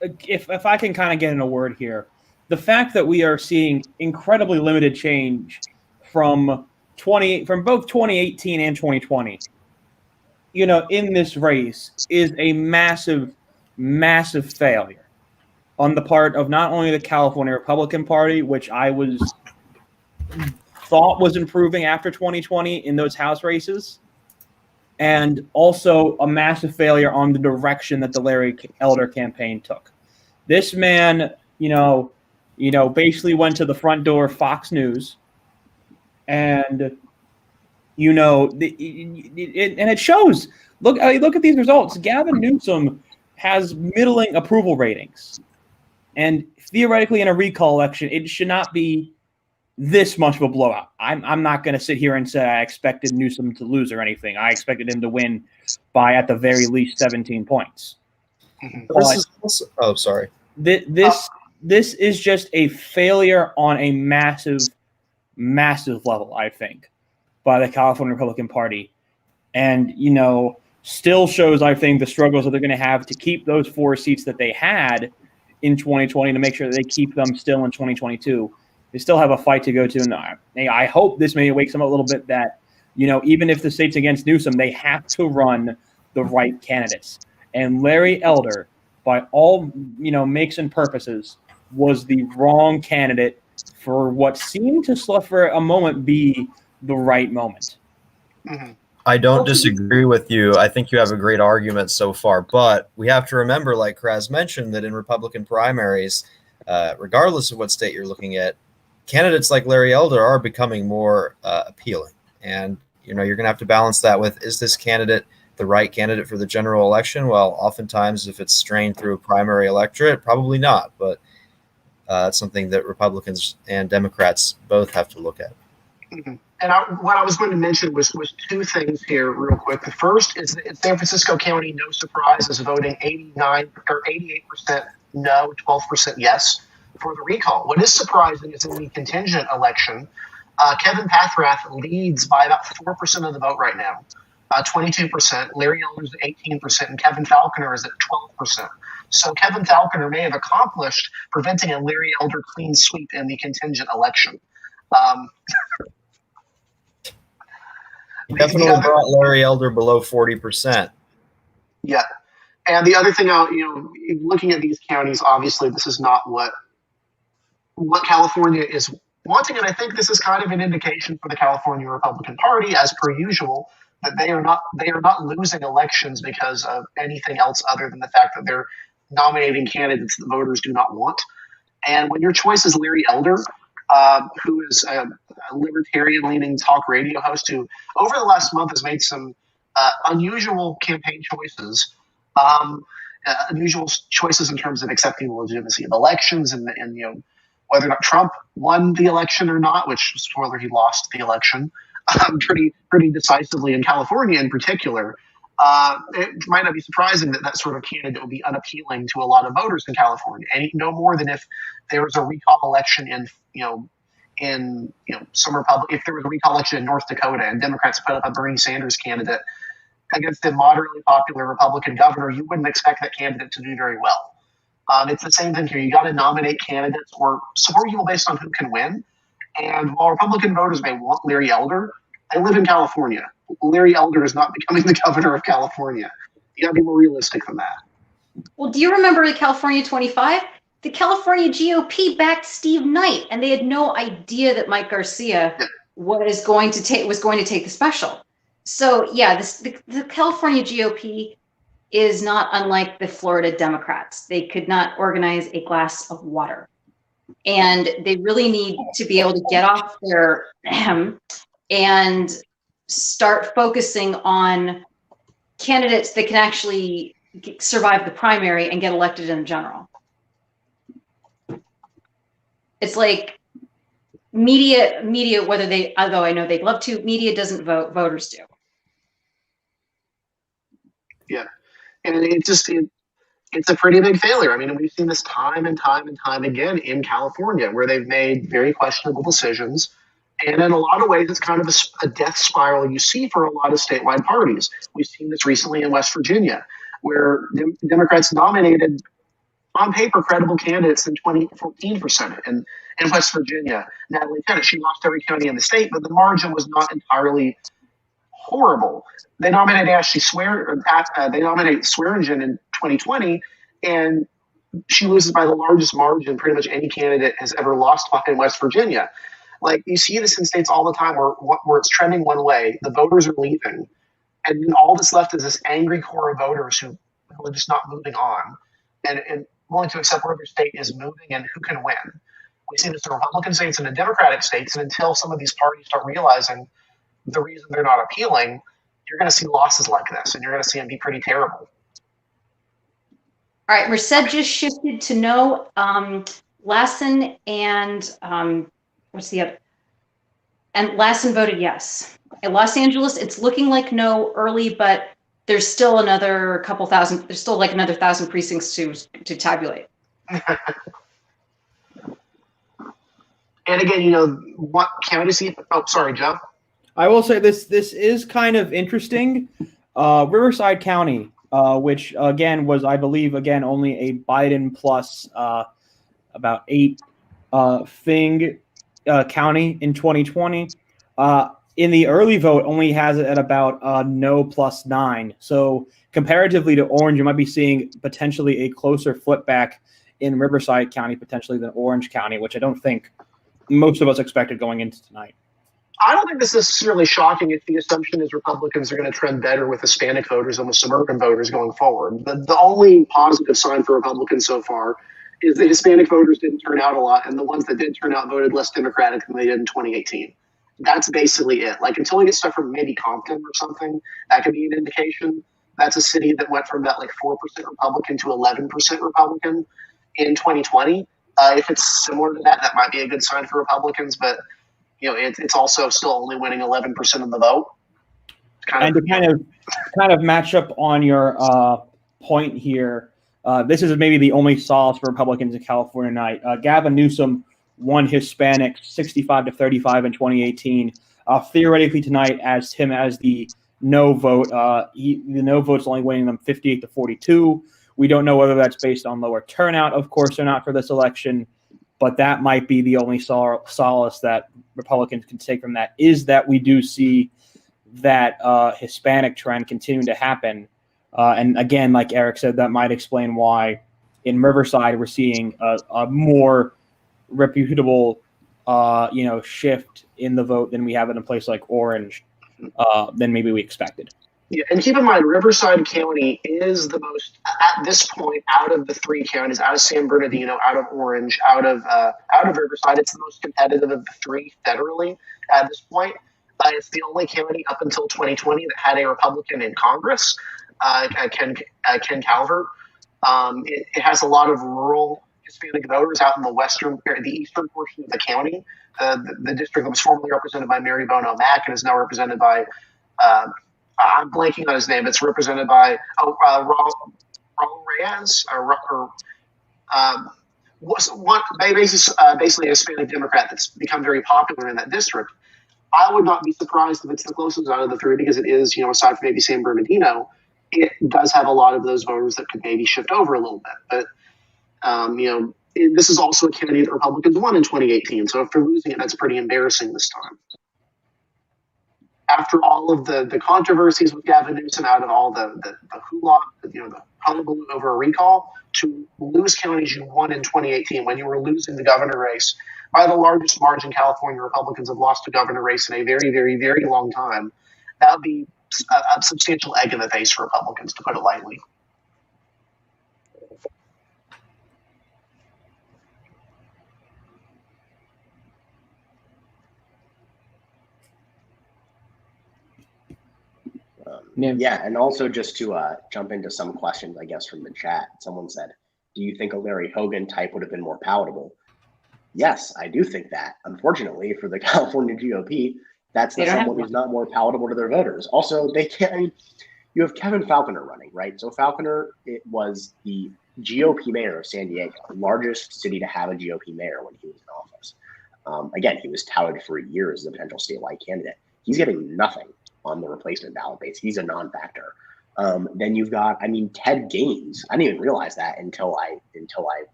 If I can kind of get in a word here, the fact that we are seeing incredibly limited change from both 2018 and 2020, in this race is a massive, massive failure on the part of not only the California Republican Party, which I thought was improving after 2020 in those House races, and also a massive failure on the direction that the Larry Elder campaign took. This man, basically went to the front door of Fox News, and and it shows. Look at these results. Gavin Newsom has middling approval ratings, and theoretically, in a recall election, it should not be this much of a blowout. I'm not going to sit here and say I expected Newsom to lose or anything. I expected him to win by at the very least 17 points. Sorry. This is just a failure on a massive, massive level, I think, by the California Republican Party, and still shows, I think, the struggles that they're going to have to keep those 4 seats that they had in 2020 to make sure that they keep them still in 2022. They still have a fight to go to. And I hope this maybe wakes them up a little bit that, even if the state's against Newsom, they have to run the right candidates. And Larry Elder, by all, makes and purposes, was the wrong candidate for what seemed to, for a moment, be the right moment. Mm-hmm. I don't disagree with you. I think you have a great argument so far, but we have to remember, like Kraz mentioned, that in Republican primaries, regardless of what state you're looking at, candidates like Larry Elder are becoming more appealing. And, you're going to have to balance that with, is this candidate the right candidate for the general election? Well, oftentimes, if it's strained through a primary electorate, probably not. But that's something that Republicans and Democrats both have to look at. Mm-hmm. And what I was going to mention was 2 things here real quick. The first is that in San Francisco County, no surprise, is voting 88% no, 12% yes for the recall. What is surprising is in the contingent election, Kevin Pathrath leads by about 4% of the vote right now, 22%. Larry Elder's at 18%, and Kevin Falconer is at 12%. So Kevin Falconer may have accomplished preventing a Larry Elder clean sweep in the contingent election. Definitely brought Larry Elder below 40%. Yeah. And the other thing, looking at these counties, obviously this is not what California is wanting, and I think this is kind of an indication for the California Republican Party, as per usual, that they are not losing elections because of anything else other than the fact that they're nominating candidates that voters do not want. And when your choice is Larry Elder, who is a libertarian-leaning talk radio host who, over the last month, has made some unusual campaign choices, unusual choices in terms of accepting the legitimacy of elections and whether or not Trump won the election or not. Which, spoiler, he lost the election pretty decisively in California, in particular. It might not be surprising that that sort of candidate will be unappealing to a lot of voters in California, and no more than if there was a recall election if there was a recall election in North Dakota and Democrats put up a Bernie Sanders candidate against a moderately popular Republican governor, you wouldn't expect that candidate to do very well. It's the same thing here. You got to nominate candidates or support people based on who can win. And while Republican voters may want Larry Elder, they live in California. Larry Elder is not becoming the governor of California. You got to be more realistic than that. Well, do you remember the California 25? The California GOP backed Steve Knight, and they had no idea that Mike Garcia was going to take the special. So yeah, the California GOP is not unlike the Florida Democrats. They could not organize a glass of water, and they really need to be able to get off their and start focusing on candidates that can actually survive the primary and get elected in general. It's like media, although I know they'd love to, media doesn't vote, voters do. Yeah. And it's a pretty big failure. I mean, we've seen this time and time and time again in California, where they've made very questionable decisions. And in a lot of ways, it's kind of a death spiral you see for a lot of statewide parties. We've seen this recently in West Virginia, where Democrats nominated, on paper, credible candidates in 2014 for Senate. And in West Virginia, Natalie Tennant, she lost every county in the state, but the margin was not entirely horrible. They nominated Swearingen in 2020, and she loses by the largest margin pretty much any candidate has ever lost in West Virginia. Like, you see this in states all the time where it's trending one way, the voters are leaving, and then all that's left is this angry core of voters who are just not moving on and willing to accept where their state is moving and who can win. We see this in Republican states and in Democratic states, and until some of these parties start realizing the reason they're not appealing, you're going to see losses like this, and you're going to see them be pretty terrible. All right, Merced just shifted to no. Lassen and what's the other? And Lassen voted yes. In Los Angeles, it's looking like no early, but there's still another couple thousand. There's still like another 1,000 precincts to tabulate. And again, what county seat? Oh, sorry, Joe. I will say this is kind of interesting. Riverside County, which again was, I believe, only a Biden plus about 8 thing county in 2020. In the early vote, only has it at about no plus 9. So comparatively to Orange, you might be seeing potentially a closer flip back in Riverside County potentially than Orange County, which I don't think most of us expected going into tonight. I don't think this is necessarily shocking if the assumption is Republicans are going to trend better with Hispanic voters than with suburban voters going forward. The only positive sign for Republicans so far is that Hispanic voters didn't turn out a lot, and the ones that did turn out voted less Democratic than they did in 2018. That's basically it. Like, until we get stuff from maybe Compton or something, that could be an indication. That's a city that went from that 4% Republican to 11% Republican in 2020. If it's similar to that, that might be a good sign for Republicans, but it's also still only winning 11% of the vote. To kind of match up on your point here, this is maybe the only solace for Republicans in California tonight. Gavin Newsom won Hispanics 65-35 in 2018. Theoretically tonight, as the no vote, the no vote's only winning them 58-42. We don't know whether that's based on lower turnout, of course, or not for this election, but that might be the only solace that Republicans can take from that, is that we do see that Hispanic trend continuing to happen. And again, like Eric said, that might explain why in Riverside we're seeing a more reputable, shift in the vote than we have in a place like Orange than maybe we expected. Yeah, and keep in mind, Riverside County is the most, at this point, out of the three counties, out of San Bernardino, out of Orange, out of Riverside, it's the most competitive of the three federally at this point. It's the only county up until 2020 that had a Republican in Congress, Ken Calvert. It has a lot of rural Hispanic voters out in the eastern portion of the county. The district that was formerly represented by Mary Bono Mack and is now represented by I'm blanking on his name. It's represented by Raul Reyes, basically a Hispanic Democrat that's become very popular in that district. I would not be surprised if it's the closest out of the three because it is, aside from maybe San Bernardino, it does have a lot of those voters that could maybe shift over a little bit. But, this is also a county that Republicans won in 2018. So if they're losing it, that's pretty embarrassing this time. After all of the controversies with Gavin Newsom, out of all the hoopla, the hullabaloo over a recall, to lose counties you won in 2018 when you were losing the governor race by the largest margin California Republicans have lost a governor race in a very, very, very long time, that would be a substantial egg in the face for Republicans, to put it lightly. Yeah, and also just to jump into some questions, I guess, from the chat. Someone said, do you think a Larry Hogan type would have been more palatable? Yes, I do think that. Unfortunately, for the California GOP, that's someone who's not more palatable to their voters. Also, they can't. You have Kevin Falconer running, right? So Falconer, it was the GOP mayor of San Diego, the largest city to have a GOP mayor when he was in office. Again, he was touted for years as a potential statewide candidate. He's getting nothing on the replacement ballot base. He's a non-factor. Then you've got, Ted Gaines. I didn't even realize that until I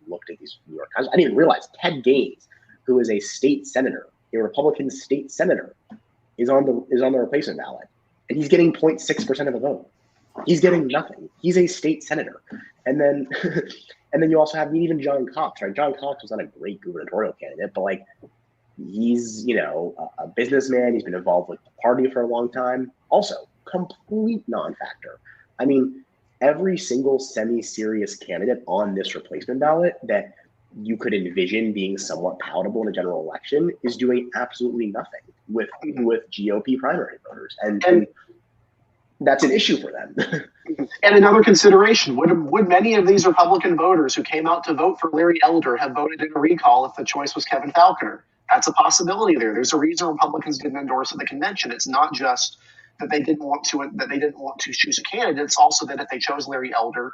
looked at these New York Times. I didn't even realize Ted Gaines, who is a state senator, a Republican state senator, is on the replacement ballot, and he's getting 0.6% of the vote. He's getting nothing. He's a state senator, and then you also have even John Cox. Right? John Cox was not a great gubernatorial candidate, but he's a businessman. He's been involved with the party for a long time. Also, complete non-factor. Every single semi-serious candidate on this replacement ballot that you could envision being somewhat palatable in a general election is doing absolutely nothing with GOP primary voters, and that's an issue for them. And another consideration, would many of these Republican voters who came out to vote for Larry Elder have voted in a recall if the choice was Kevin Falconer? That's a possibility there. There's a reason Republicans didn't endorse at the convention. It's not just that they didn't want to choose a candidate. It's also that if they chose Larry Elder,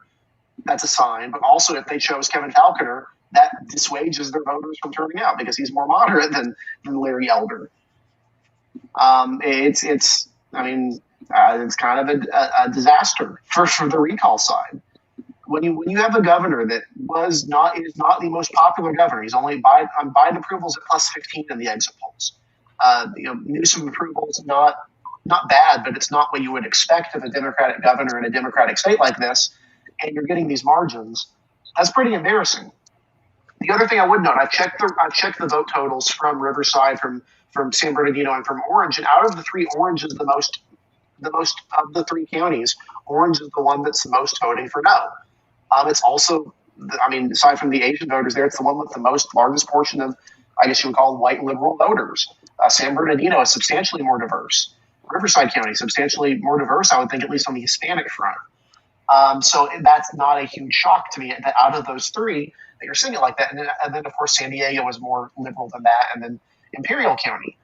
that's a sign. But also if they chose Kevin Falconer, that dissuades their voters from turning out because he's more moderate than Larry Elder. It's kind of a disaster for the recall side. When you have a governor that is not the most popular governor, he's only Biden approvals at plus 15 in the exit polls. Newsom approval is not bad, but it's not what you would expect of a Democratic governor in a Democratic state like this, and you're getting these margins. That's pretty embarrassing. The other thing I would note, I've checked the vote totals from Riverside, from San Bernardino, and from Orange, and out of the three, Orange is the most of the three counties. Orange is the one that's the most voting for no. It's also, aside from the Asian voters there, it's the one with the largest portion of, I guess you would call them, white liberal voters. San Bernardino is substantially more diverse. Riverside County is substantially more diverse, I would think, at least on the Hispanic front. So that's not a huge shock to me that out of those three that you're seeing it like that. And then of course, San Diego was more liberal than that. And then Imperial County.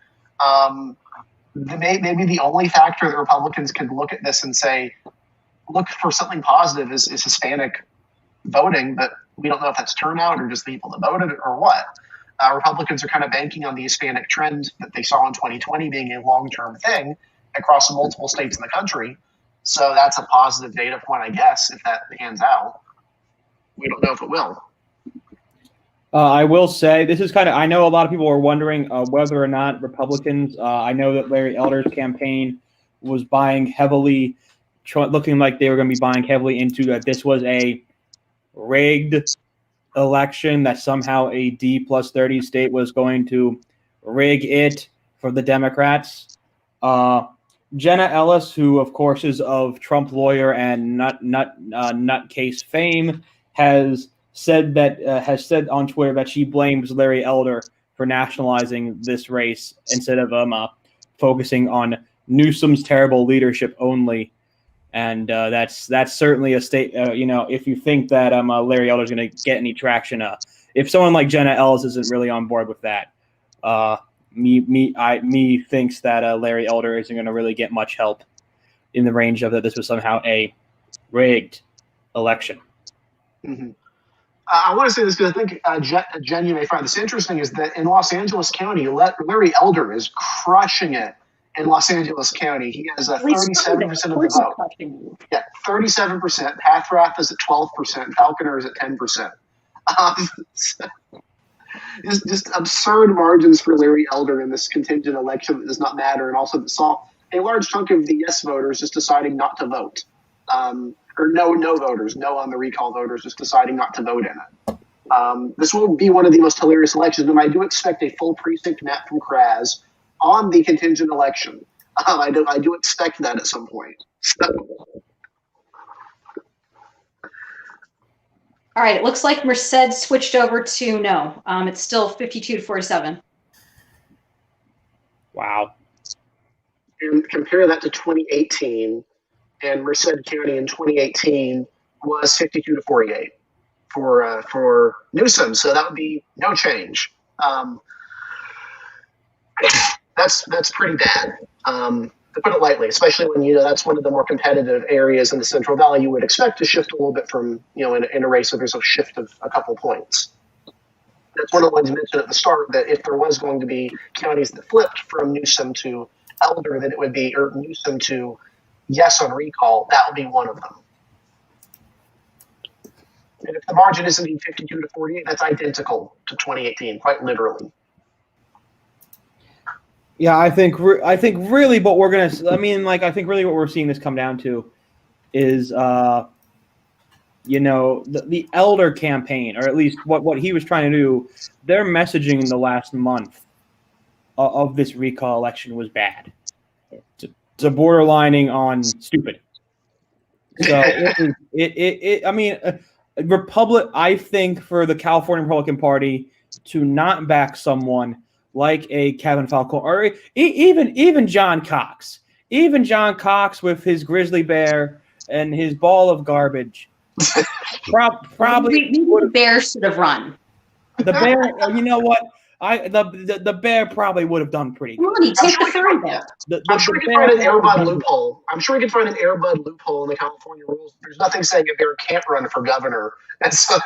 Maybe the only factor that Republicans could look at this and say, look for something positive is Hispanic voting, but we don't know if that's turnout or just the people that voted or what. Republicans are kind of banking on the Hispanic trend that they saw in 2020 being a long-term thing across multiple states in the country. So that's a positive data point, I guess, if that pans out. We don't know if it will. I will say this is I know a lot of people are wondering whether or not Republicans, I know that Larry Elder's campaign was buying heavily looking like they were going to be buying heavily into that this was a rigged election, that somehow a D+30 state was going to rig it for the Democrats. Jenna Ellis, who of course is of Trump lawyer and nutcase fame, has said on Twitter that she blames Larry Elder for nationalizing this race instead of focusing on Newsom's terrible leadership only. And that's certainly a state. If you think that Larry Elder is going to get any traction, if someone like Jenna Ellis isn't really on board with that, me thinks that Larry Elder isn't going to really get much help in the range of that this was somehow a rigged election. Mm-hmm. I want to say this because I think Jen, you may find this interesting, is that in Los Angeles County, Larry Elder is crushing it in Los Angeles County. He has 37% of the vote. Yeah, 37%. Pathrath is at 12%. Falconer is at 10%. Just absurd margins for Larry Elder in this contingent election that does not matter, and also that saw a large chunk of the yes voters just deciding not to vote. Or no voters, no on the recall voters, just deciding not to vote in it. This will be one of the most hilarious elections, and I do expect a full precinct map from Kraz on the contingent election. I do expect that at some point. So. All right, it looks like Merced switched over to no. It's still 52-47. Wow. And compare that to 2018. And Merced County in 2018 was 52-48 for Newsom, so that would be no change. That's pretty bad, to put it lightly. Especially when that's one of the more competitive areas in the Central Valley. You would expect to shift a little bit from in a race where there's a shift of a couple points. That's one of the ones you mentioned at the start, that if there was going to be counties that flipped from Newsom to Elder, then it would be or Newsom to yes on recall, that will be one of them. And if the margin is indeed 52-48, that's identical to 2018, quite literally. Yeah, I think really what we're going to – I think really what we're seeing this come down to is, the Elder campaign, or at least what he was trying to do, their messaging in the last month of this recall election was bad. It's a borderlining on stupid. So I think for the California Republican Party to not back someone like a Kevin Falcone or even John Cox, with his grizzly bear and his ball of garbage, probably the bear should have run. The bear, you know what? The bear probably would have done pretty good. Take the third there. I'm sure we can find an Airbud loophole. I'm sure we can find an Airbud loophole in the California rules. There's nothing saying a bear can't run for governor, and so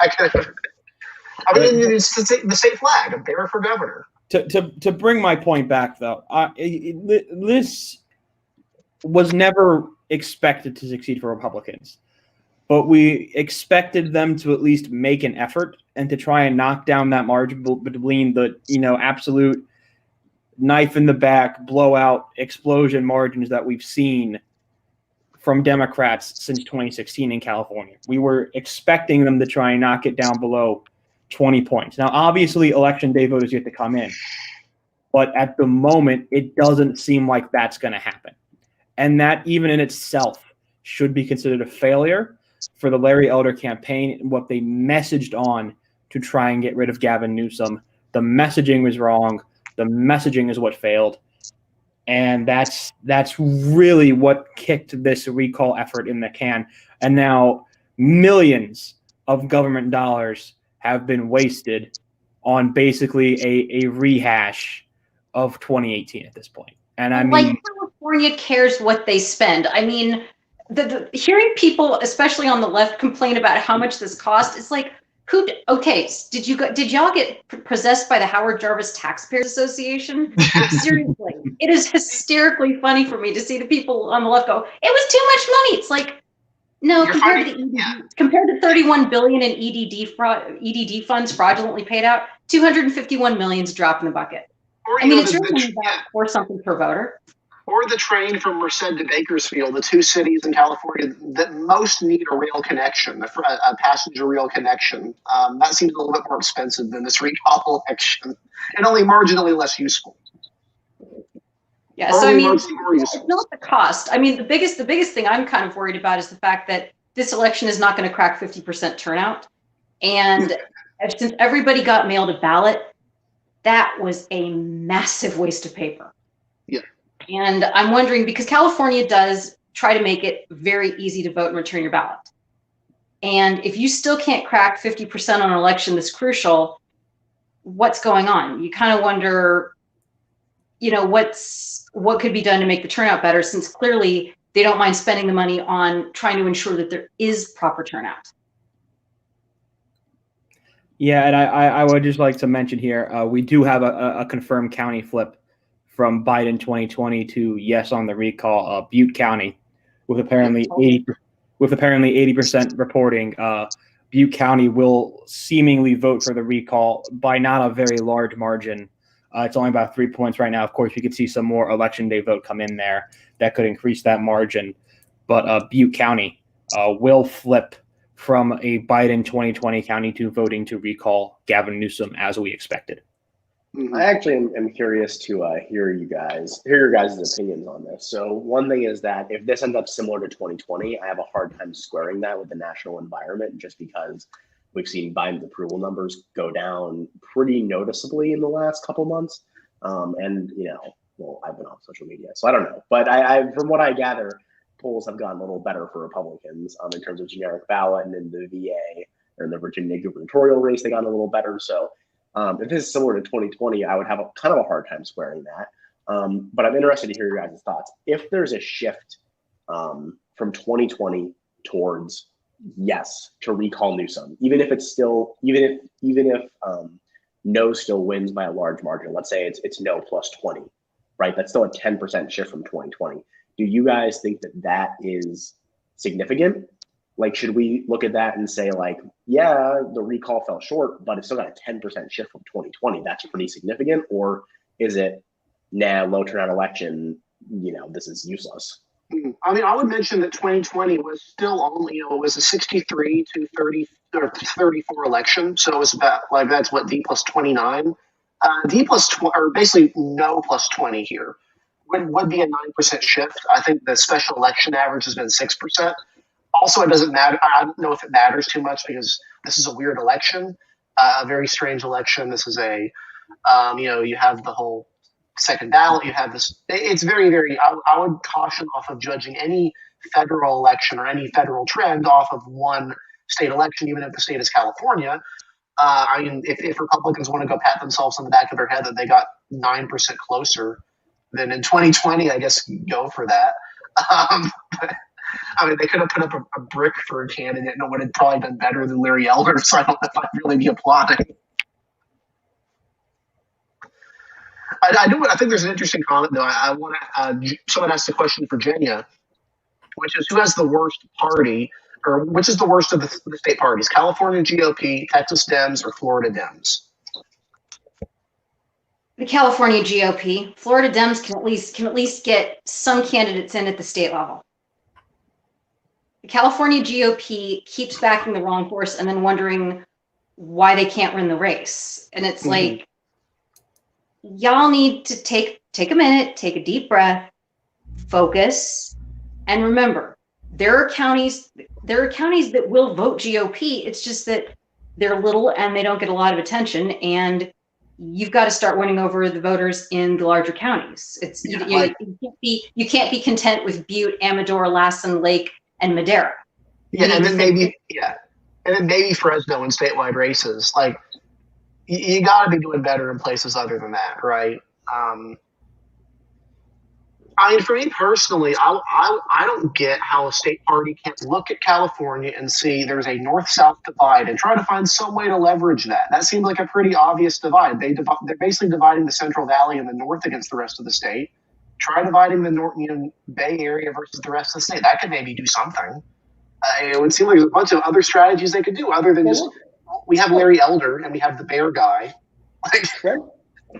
it's the state flag, a bear for governor. To bring my point back, though, this was never expected to succeed for Republicans, but we expected them to at least make an effort and to try and knock down that margin between the absolute knife in the back, blowout, explosion margins that we've seen from Democrats since 2016 in California. We were expecting them to try and knock it down below 20 points. Now, obviously, election day voters yet to come in, but at the moment, it doesn't seem like that's going to happen. And that even in itself should be considered a failure for the Larry Elder campaign and what they messaged on to try and get rid of Gavin Newsom. The messaging was wrong. The messaging is what failed. And that's really what kicked this recall effort in the can. And now millions of government dollars have been wasted on basically a rehash of 2018 at this point. And I mean, California cares what they spend. I mean, the hearing people, especially on the left, complain about how much this cost, it's like, did y'all get possessed by the Howard Jarvis Taxpayers Association? Seriously, it is hysterically funny for me to see the people on the left go, it was too much money. It's like, no, compared to 31 billion in EDD funds fraudulently paid out, 251 million is a drop in the bucket. It's really about or something per voter. Or the train from Merced to Bakersfield, the two cities in California that most need a rail connection, a passenger rail connection. That seems a little bit more expensive than this recall election, and only marginally less useful. Yeah, so I Only mean, marginally more it's useful. not the cost. I mean, the biggest thing I'm kind of worried about is the fact that this election is not going to crack 50% turnout. And since everybody got mailed a ballot, that was a massive waste of paper. Yeah. And I'm wondering, because California does try to make it very easy to vote and return your ballot. And if you still can't crack 50% on an election that's crucial, what's going on? You kind of wonder, you know, what could be done to make the turnout better, since clearly they don't mind spending the money on trying to ensure that there is proper turnout. Yeah, and I would just like to mention here, we do have a confirmed county flip from Biden 2020 to yes on the recall. Butte County, with apparently 80% reporting, Butte County will seemingly vote for the recall by not a very large margin. It's only about 3 points right now. Of course, we could see some more election day vote come in there that could increase that margin. But Butte County will flip from a Biden 2020 county to voting to recall Gavin Newsom, as we expected. I actually am curious to hear your guys' opinions on this. So one thing is that if this ends up similar to 2020, I have a hard time squaring that with the national environment, just because we've seen Biden's approval numbers go down pretty noticeably in the last couple months. And, you know, well, I've been off social media, so I don't know. But I from what I gather, polls have gotten a little better for Republicans in terms of generic ballot, and in the VA or in the Virginia gubernatorial race, they got a little better. So if this is similar to 2020, I would have kind of a hard time squaring that. But I'm interested to hear your guys' thoughts. If there's a shift from 2020 towards yes to recall Newsom, even if no still wins by a large margin, let's say it's no plus 20, right? That's still a 10% shift from 2020. Do you guys think that is significant? Like, should we look at that and say, like, yeah, the recall fell short, but it's still got a 10% shift from 2020. That's pretty significant. Or is it, nah, low turnout election, you know, this is useless? I mean, I would mention that 2020 was still only, you know, it was a 63 to 30 or 34 election. So it was about, like, that's what, D plus 29. D plus, or basically no plus 20 here would be a 9% shift. I think the special election average has been 6%. Also, it doesn't matter. I don't know if it matters too much, because this is a weird election, a very strange election. This is a, you know, you have the whole second ballot. You have this. It's very, very. I would caution off of judging any federal election or any federal trend off of one state election, even if the state is California. I mean, if Republicans want to go pat themselves on the back of their head that they got 9% closer than in 2020, I guess go for that. But, I mean, they could have put up a brick for a candidate, and it would have probably done better than Larry Elder. So I don't know if I'd really be applauding. I think there's an interesting comment though. I want to. Someone asked a question for Jenya, which is, who has the worst party, or which is the worst of the state parties? California GOP, Texas Dems, or Florida Dems? The California GOP. Florida Dems can at least get some candidates in at the state level. The California GOP keeps backing the wrong horse and then wondering why they can't win the race. And it's like, y'all need to take a minute, take a deep breath, focus, and remember, there are counties that will vote GOP. It's just that they're little and they don't get a lot of attention, and you've got to start winning over the voters in the larger counties. It's you can't be content with Butte, Amador, Lassen, Lake, and Madera. And then maybe Fresno and statewide races. Like, you got to be doing better in places other than that, right? I mean, for me personally, I don't get how a state party can't look at California and see there's a north-south divide and try to find some way to leverage that. That seems like a pretty obvious divide. They're basically dividing the Central Valley in the north against the rest of the state. Try dividing the North, Bay Area versus the rest of the state. That could maybe do something. It would seem like there's a bunch of other strategies they could do other than just, we have Larry Elder and we have the bear guy.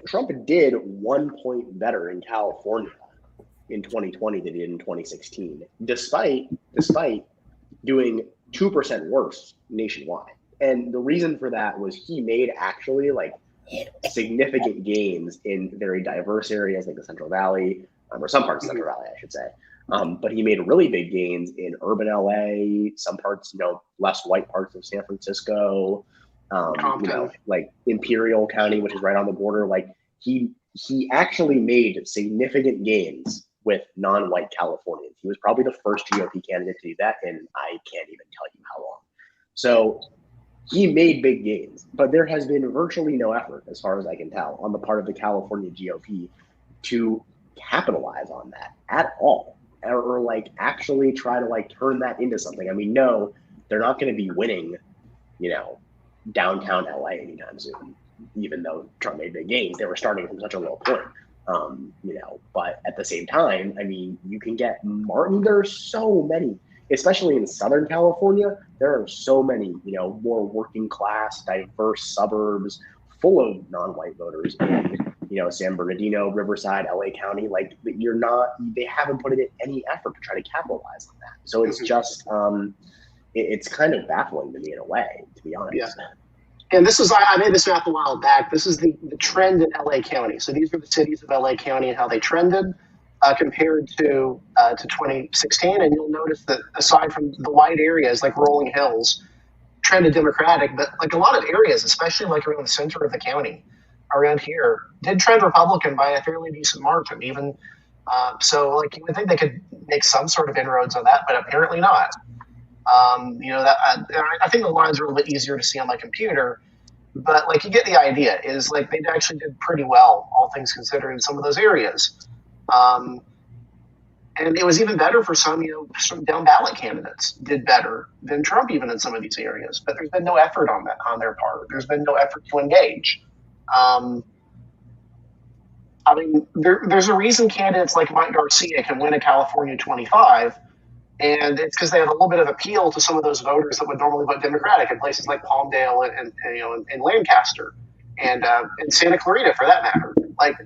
Trump did 1 point better in California in 2020 than he did in 2016, despite doing 2% worse nationwide. And the reason for that was he made actually like significant gains in very diverse areas like the Central Valley, or some parts of Central Valley, I should say. But he made really big gains in urban LA, some parts, less white parts of San Francisco, like Imperial County, which is right on the border. Like he actually made significant gains with non-white Californians. He was probably the first GOP candidate to do that, and I can't even tell you how long. So he made big gains, but there has been virtually no effort, as far as I can tell, on the part of the California GOP to capitalize on that at all, or like actually try to like turn that into something. I mean, no, they're not going to be winning, downtown LA anytime soon, even though Trump made big gains. They were starting from such a low point. But at the same time, I mean, you can get Martin. There are so many, especially in Southern California, there are so many, more working class, diverse suburbs full of non-white voters in, San Bernardino, Riverside, LA County. Like they haven't put in any effort to try to capitalize on that. So it's just, it's kind of baffling to me in a way, to be honest. Yeah. And this is, I made this math a while back. This is the trend in LA County. So these are the cities of LA County and how they trended compared to 2016. And you'll notice that aside from the wide areas like Rolling Hills, trended Democratic, but like a lot of areas, especially like around the center of the county, around here, did trend Republican by a fairly decent margin. Even so, like you would think they could make some sort of inroads on that, but apparently not. I think the lines are a little bit easier to see on my computer, but like you get the idea. Is like they actually did pretty well, all things considered, in some of those areas. And it was even better for some down ballot candidates did better than Trump even in some of these areas. But there's been no effort on that on their part. There's been no effort to engage. There's a reason candidates like Mike Garcia can win a California 25. And it's because they have a little bit of appeal to some of those voters that would normally vote Democratic in places like Palmdale and Lancaster and Santa Clarita, for that matter. Like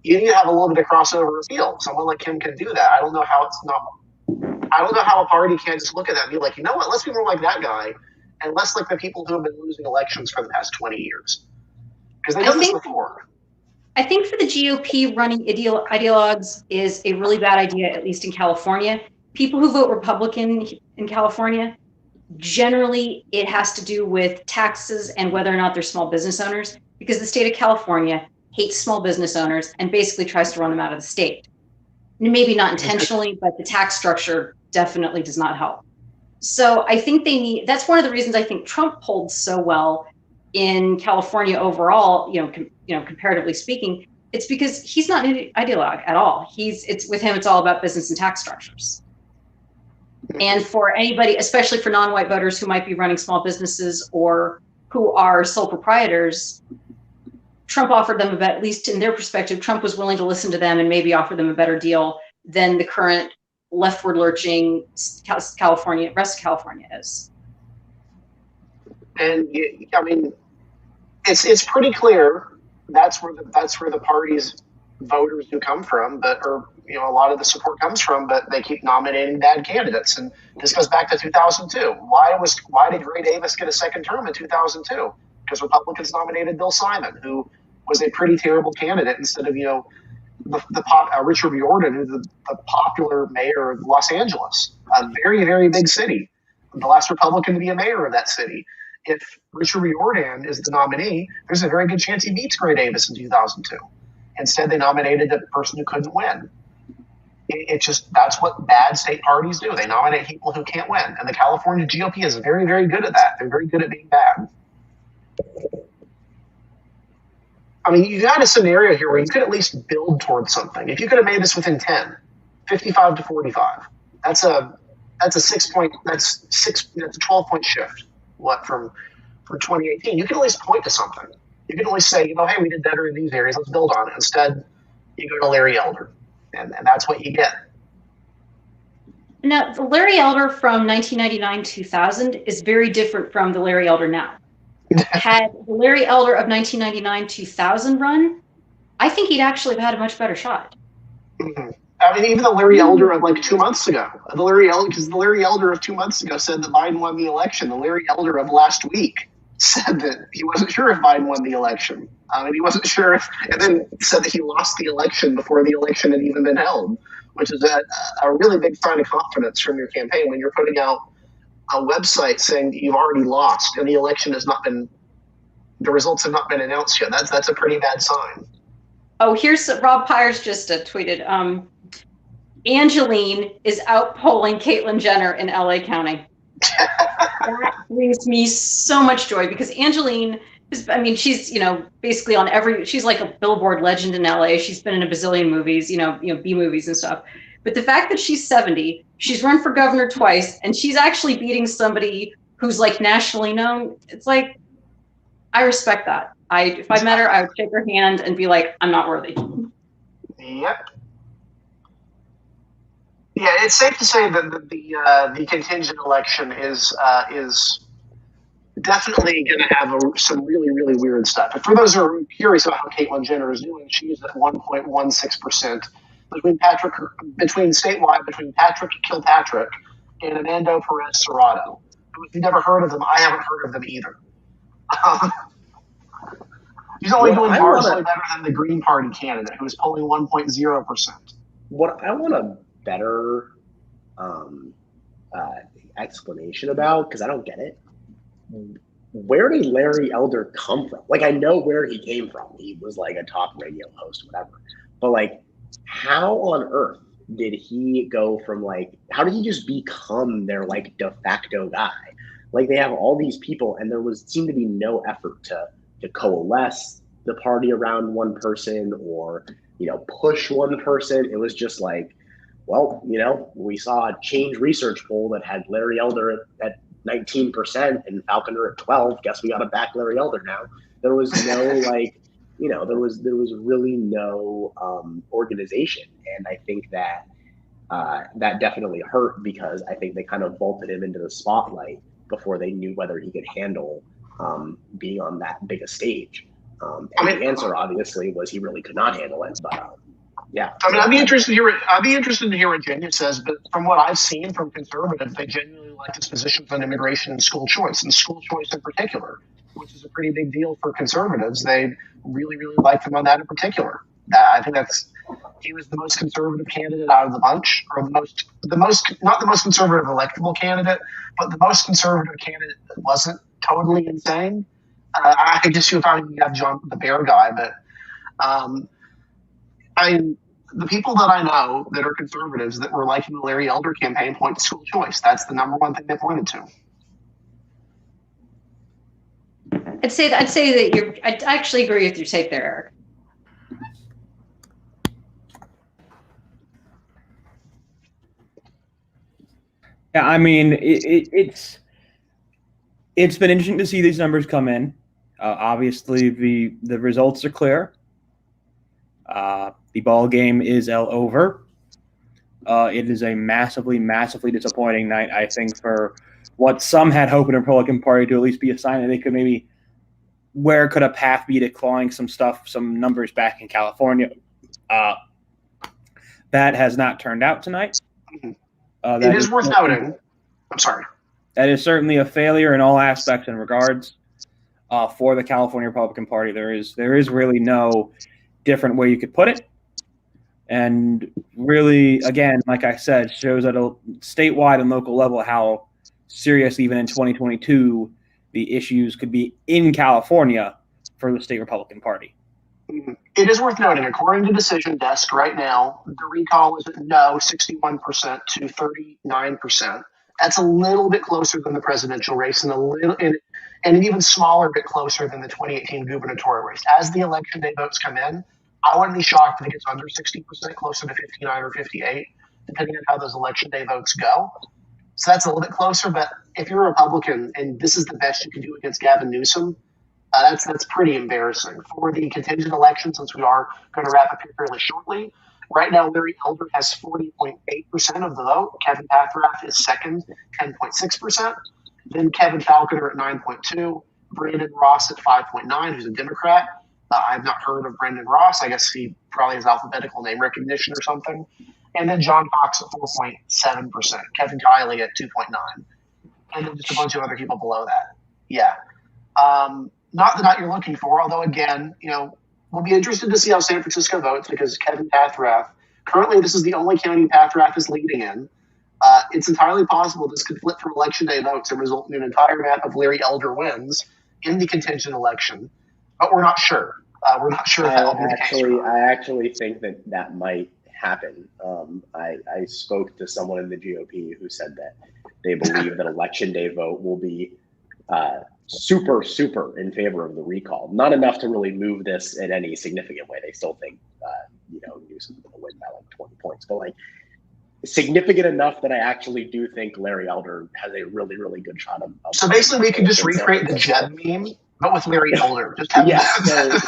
you need to have a little bit of crossover appeal. Someone like him can do that. I don't know how a party can't just look at that and be like, you know what? Let's be more like that guy, and less like the people who have been losing elections for the past 20 years. Because they've done this before. I think for the GOP, running ideologues is a really bad idea, at least in California. People who vote Republican in California, generally it has to do with taxes and whether or not they're small business owners, because the state of California hates small business owners and basically tries to run them out of the state. Maybe not intentionally, but the tax structure definitely does not help. So I think that's one of the reasons I think Trump pulled so well in California overall, comparatively speaking. It's because he's not an ideologue at all. With him, it's all about business and tax structures. And for anybody, especially for non-white voters who might be running small businesses or who are sole proprietors, Trump offered them, at least in their perspective, Trump was willing to listen to them and maybe offer them a better deal than the current leftward lurching rest of California is. And I mean, it's pretty clear that's where the party's voters who come from, a lot of the support comes from, but they keep nominating bad candidates. And this goes back to 2002. Why did Gray Davis get a second term in 2002? Because Republicans nominated Bill Simon, who was a pretty terrible candidate, instead of Richard Riordan, who's the popular mayor of Los Angeles, a very, very big city, the last Republican to be a mayor of that city. If Richard Riordan is the nominee, there's a very good chance he beats Gray Davis in 2002. Instead, they nominated a person who couldn't win. That's what bad state parties do. They nominate people who can't win. And the California GOP is very, very good at that. They're very good at being bad. I mean, you got a scenario here where you could at least build towards something. If you could have made this within 10, 55 to 45, that's a 12-point shift. From 2018, you can at least point to something. You can always say, hey, we did better in these areas. Let's build on it. Instead, you go to Larry Elder, and that's what you get. Now, the Larry Elder from 1999-2000 is very different from the Larry Elder now. Had the Larry Elder of 1999-2000 run, I think he'd actually have had a much better shot. Mm-hmm. I mean, even the Larry Elder of like 2 months ago, because the Larry Elder of 2 months ago said that Biden won the election. The Larry Elder of last week said that he wasn't sure if Biden won the election. And he wasn't sure if, and then said that he lost the election before the election had even been held, which is a really big sign of confidence from your campaign when you're putting out a website saying that you've already lost and the election has not been, the results have not been announced yet. That's a pretty bad sign. Oh, here's Rob Pyers just tweeted. Angeline is outpolling Caitlyn Jenner in LA County. That brings me so much joy because Angeline is, I mean, she's, basically on she's like a Billboard legend in LA. She's been in a bazillion movies, B movies and stuff. But the fact that she's 70, she's run for governor twice, and she's actually beating somebody who's like nationally known, it's like, I respect that. If I met her, I would shake her hand and be like, I'm not worthy. Yep. Yeah, it's safe to say that the contingent election is definitely going to have some really, really weird stuff. And for those who are curious about how Caitlyn Jenner is doing, she's at 1.16% between statewide between Patrick Kilpatrick and Amando Perez Serrato. If you've never heard of them, I haven't heard of them either. He's only doing marginally better than the Green Party candidate, who is polling 1.0%. What I want a better explanation about, because I don't get it. Where did Larry Elder come from? Like, I know where he came from. He was like a talk radio host, whatever. But like, how on earth did he go from how did he just become their like de facto guy? Like, they have all these people, and there seemed to be no effort to coalesce the party around one person or, push one person. It was just like, well, we saw a Change Research poll that had Larry Elder at 19% and Falconer at 12. Guess we got to back Larry Elder now. There was no there was really no organization, and I think that that definitely hurt because I think they kind of vaulted him into the spotlight before they knew whether he could handle being on that big a stage. And the answer obviously was he really could not handle it, but. Yeah, I mean, I'd be interested to hear what Jenya says, but from what I've seen from conservatives, they genuinely like his positions on immigration and school choice in particular, which is a pretty big deal for conservatives. They really, really like him on that in particular. I think he was the most conservative candidate out of the bunch, or not the most conservative electable candidate, but the most conservative candidate that wasn't totally insane. I could just see if I could have John the Bear guy, but. The people that I know that are conservatives that were liking the Larry Elder campaign point to school choice. That's the number one thing they pointed to. I'd say that I actually agree with your take there, Eric. Yeah, I mean, it's been interesting to see these numbers come in. Obviously, the results are clear. The ball game is over. It is a massively, massively disappointing night, I think, for what some had hoped in the Republican Party to at least be a sign that they could maybe – where could a path be to clawing some numbers back in California? That has not turned out tonight. It is worth noting. I'm sorry. That is certainly a failure in all aspects and regards for the California Republican Party. There is really no different way you could put it. And really, again, like I said, shows at a statewide and local level how serious, even in 2022, the issues could be in California for the state Republican Party. It is worth noting, according to Decision Desk right now, the recall is at no 61% to 39%. That's a little bit closer than the presidential race and an even smaller bit closer than the 2018 gubernatorial race. As the election day votes come in, I wouldn't be shocked if it gets under 60%, closer to 59 or 58, depending on how those election day votes go. So that's a little bit closer, but if you're a Republican and this is the best you can do against Gavin Newsom, that's pretty embarrassing. For the contingent election, since we are going to wrap up here fairly shortly, right now Larry Elder has 40.8% of the vote. Kevin Paffrath is second, 10.6%. Then Kevin Falconer at 9.2%. Brandon Ross at 5.9%, who's a Democrat. I've not heard of Brandon Ross. I guess he probably has alphabetical name recognition or something. and then John Cox at 4.7%, Kevin Kiley at 2.9, and then just a bunch of other people below that. Yeah. Not the night you're looking for, although again, we'll be interested to see how San Francisco votes because Kevin Pathrath, currently this is the only county Pathrath is leading in. It's entirely possible this could flip from election day votes and result in an entire map of Larry Elder wins in the contingent election, but we're not sure. We're not sure if that will be the case. I actually think that might happen. I spoke to someone in the GOP who said that they believe that election day vote will be super in favor of the recall. Not enough to really move this in any significant way. They still think Newsom's going to win by like 20 points, but like significant enough that I actually do think Larry Elder has a really, really good shot of. So basically, we can just recreate the Jeb meme, but with Larry Elder.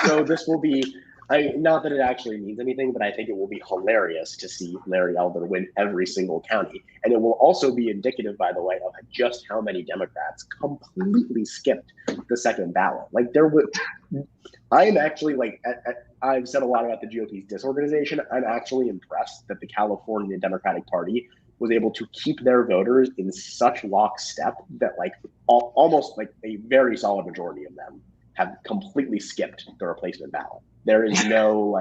So this will be. Not that it actually means anything, but I think it will be hilarious to see Larry Elder win every single county. And it will also be indicative, by the way, of just how many Democrats completely skipped the second ballot. Like I am actually I've said a lot about the GOP's disorganization. I'm actually impressed that the California Democratic Party was able to keep their voters in such lockstep that almost a very solid majority of them have completely skipped the replacement ballot. There is no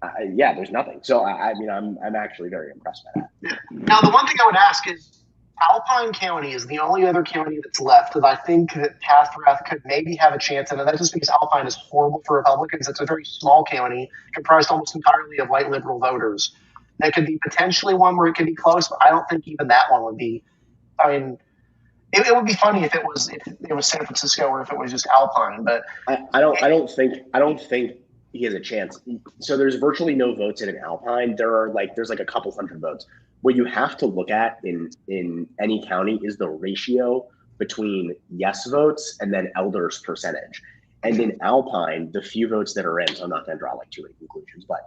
there's nothing. So I'm actually very impressed by that. Now, the one thing I would ask is Alpine County is the only other county that's left that I think that Pathrath could maybe have a chance in, and that's just because Alpine is horrible for Republicans. It's a very small county comprised almost entirely of white liberal voters. That could be potentially one where it could be close, but I don't think even that one would be. I mean, it would be funny if it was San Francisco or if it was just Alpine, but I don't think he has a chance. So there's virtually no votes in Alpine. There's a couple hundred votes. What you have to look at in any county is the ratio between yes votes and then Elder's percentage. And in Alpine, the few votes that are in, so I'm not going to draw too many conclusions, but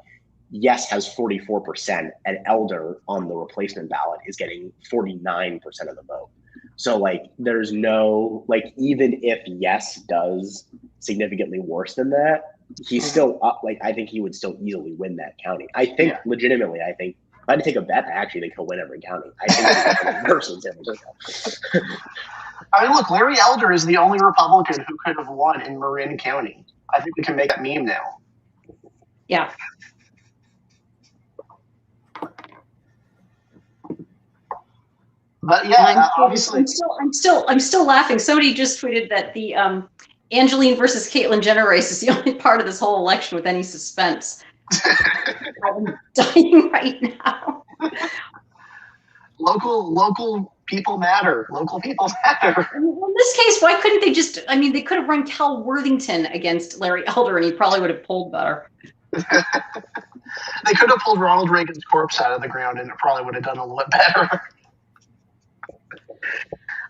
yes has 44%, and Elder on the replacement ballot is getting 49% of the vote. So there's no even if yes does significantly worse than that, he's still up. I think he would still easily win that county. I think legitimately, if I had to take a bet, I actually think he'll win every county. I think he's worse than San Francisco. I mean, look, Larry Elder is the only Republican who could have won in Marin County. I think we can make that meme now. Yeah. But yeah, obviously, I'm still laughing. Somebody just tweeted that the Angeline versus Caitlyn Jenner race is the only part of this whole election with any suspense. I'm dying right now. Local people matter. Local people matter. In this case, why couldn't they just? I mean, they could have run Cal Worthington against Larry Elder, and he probably would have polled better. They could have pulled Ronald Reagan's corpse out of the ground, and it probably would have done a little bit better.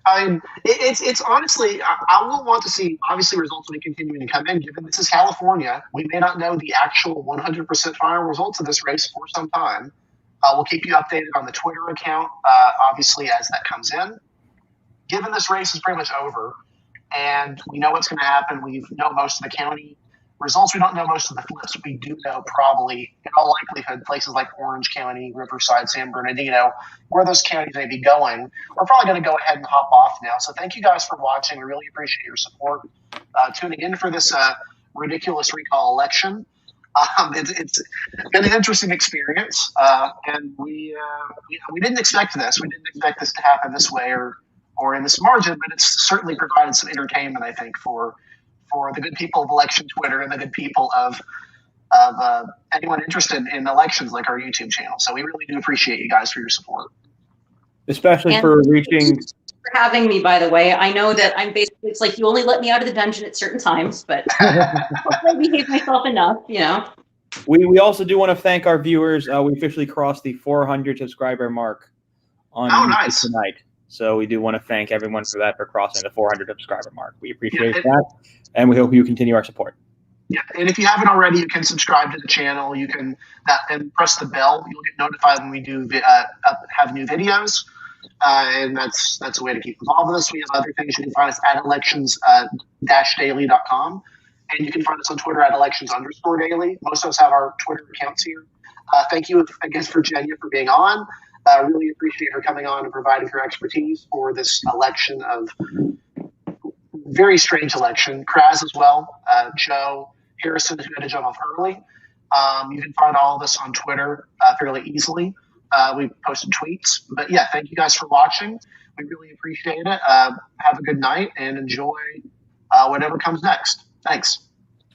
I mean, it's honestly, I will want to see, obviously, results will be continuing to come in. Given this is California, we may not know the actual 100% final results of this race for some time. We'll keep you updated on the Twitter account, obviously, as that comes in. Given this race is pretty much over, and we know what's going to happen, we know most of the county results. We don't know most of the flips. We do know probably, in all likelihood, places like Orange County, Riverside, San Bernardino, where those counties may be going. We're probably going to go ahead and hop off now. So thank you guys for watching. We really appreciate your support. Tuning in for this ridiculous recall election. It's been an interesting experience, and we didn't expect this. We didn't expect this to happen this way or in this margin, but it's certainly provided some entertainment, I think, for the good people of election Twitter and the good people of anyone interested in elections like our YouTube channel. So we really do appreciate you guys for your support. Especially for reaching. For having me, by the way. I know that I'm basically, it's like you only let me out of the dungeon at certain times, but hopefully I behave myself enough, We also do want to thank our viewers. We officially crossed the 400 subscriber mark on YouTube tonight. So we do want to thank everyone for that, for crossing the 400 subscriber mark. We appreciate that, and we hope you continue our support. Yeah, and if you haven't already, you can subscribe to the channel. You can and press the bell. You'll get notified when we do have new videos, and that's a way to keep involved with us. We have other things. You can find us at elections-daily.com, and you can find us on Twitter at elections_daily. Most of us have our Twitter accounts here. Thank you, I guess, Virginia, for being on. Really appreciate her coming on and providing her expertise for this election of very strange election. Kraz as well, Joe Harrison, who had to jump off early. You can find all of this on Twitter fairly easily. We posted tweets. But yeah, thank you guys for watching. We really appreciate it. Have a good night and enjoy whatever comes next. Thanks.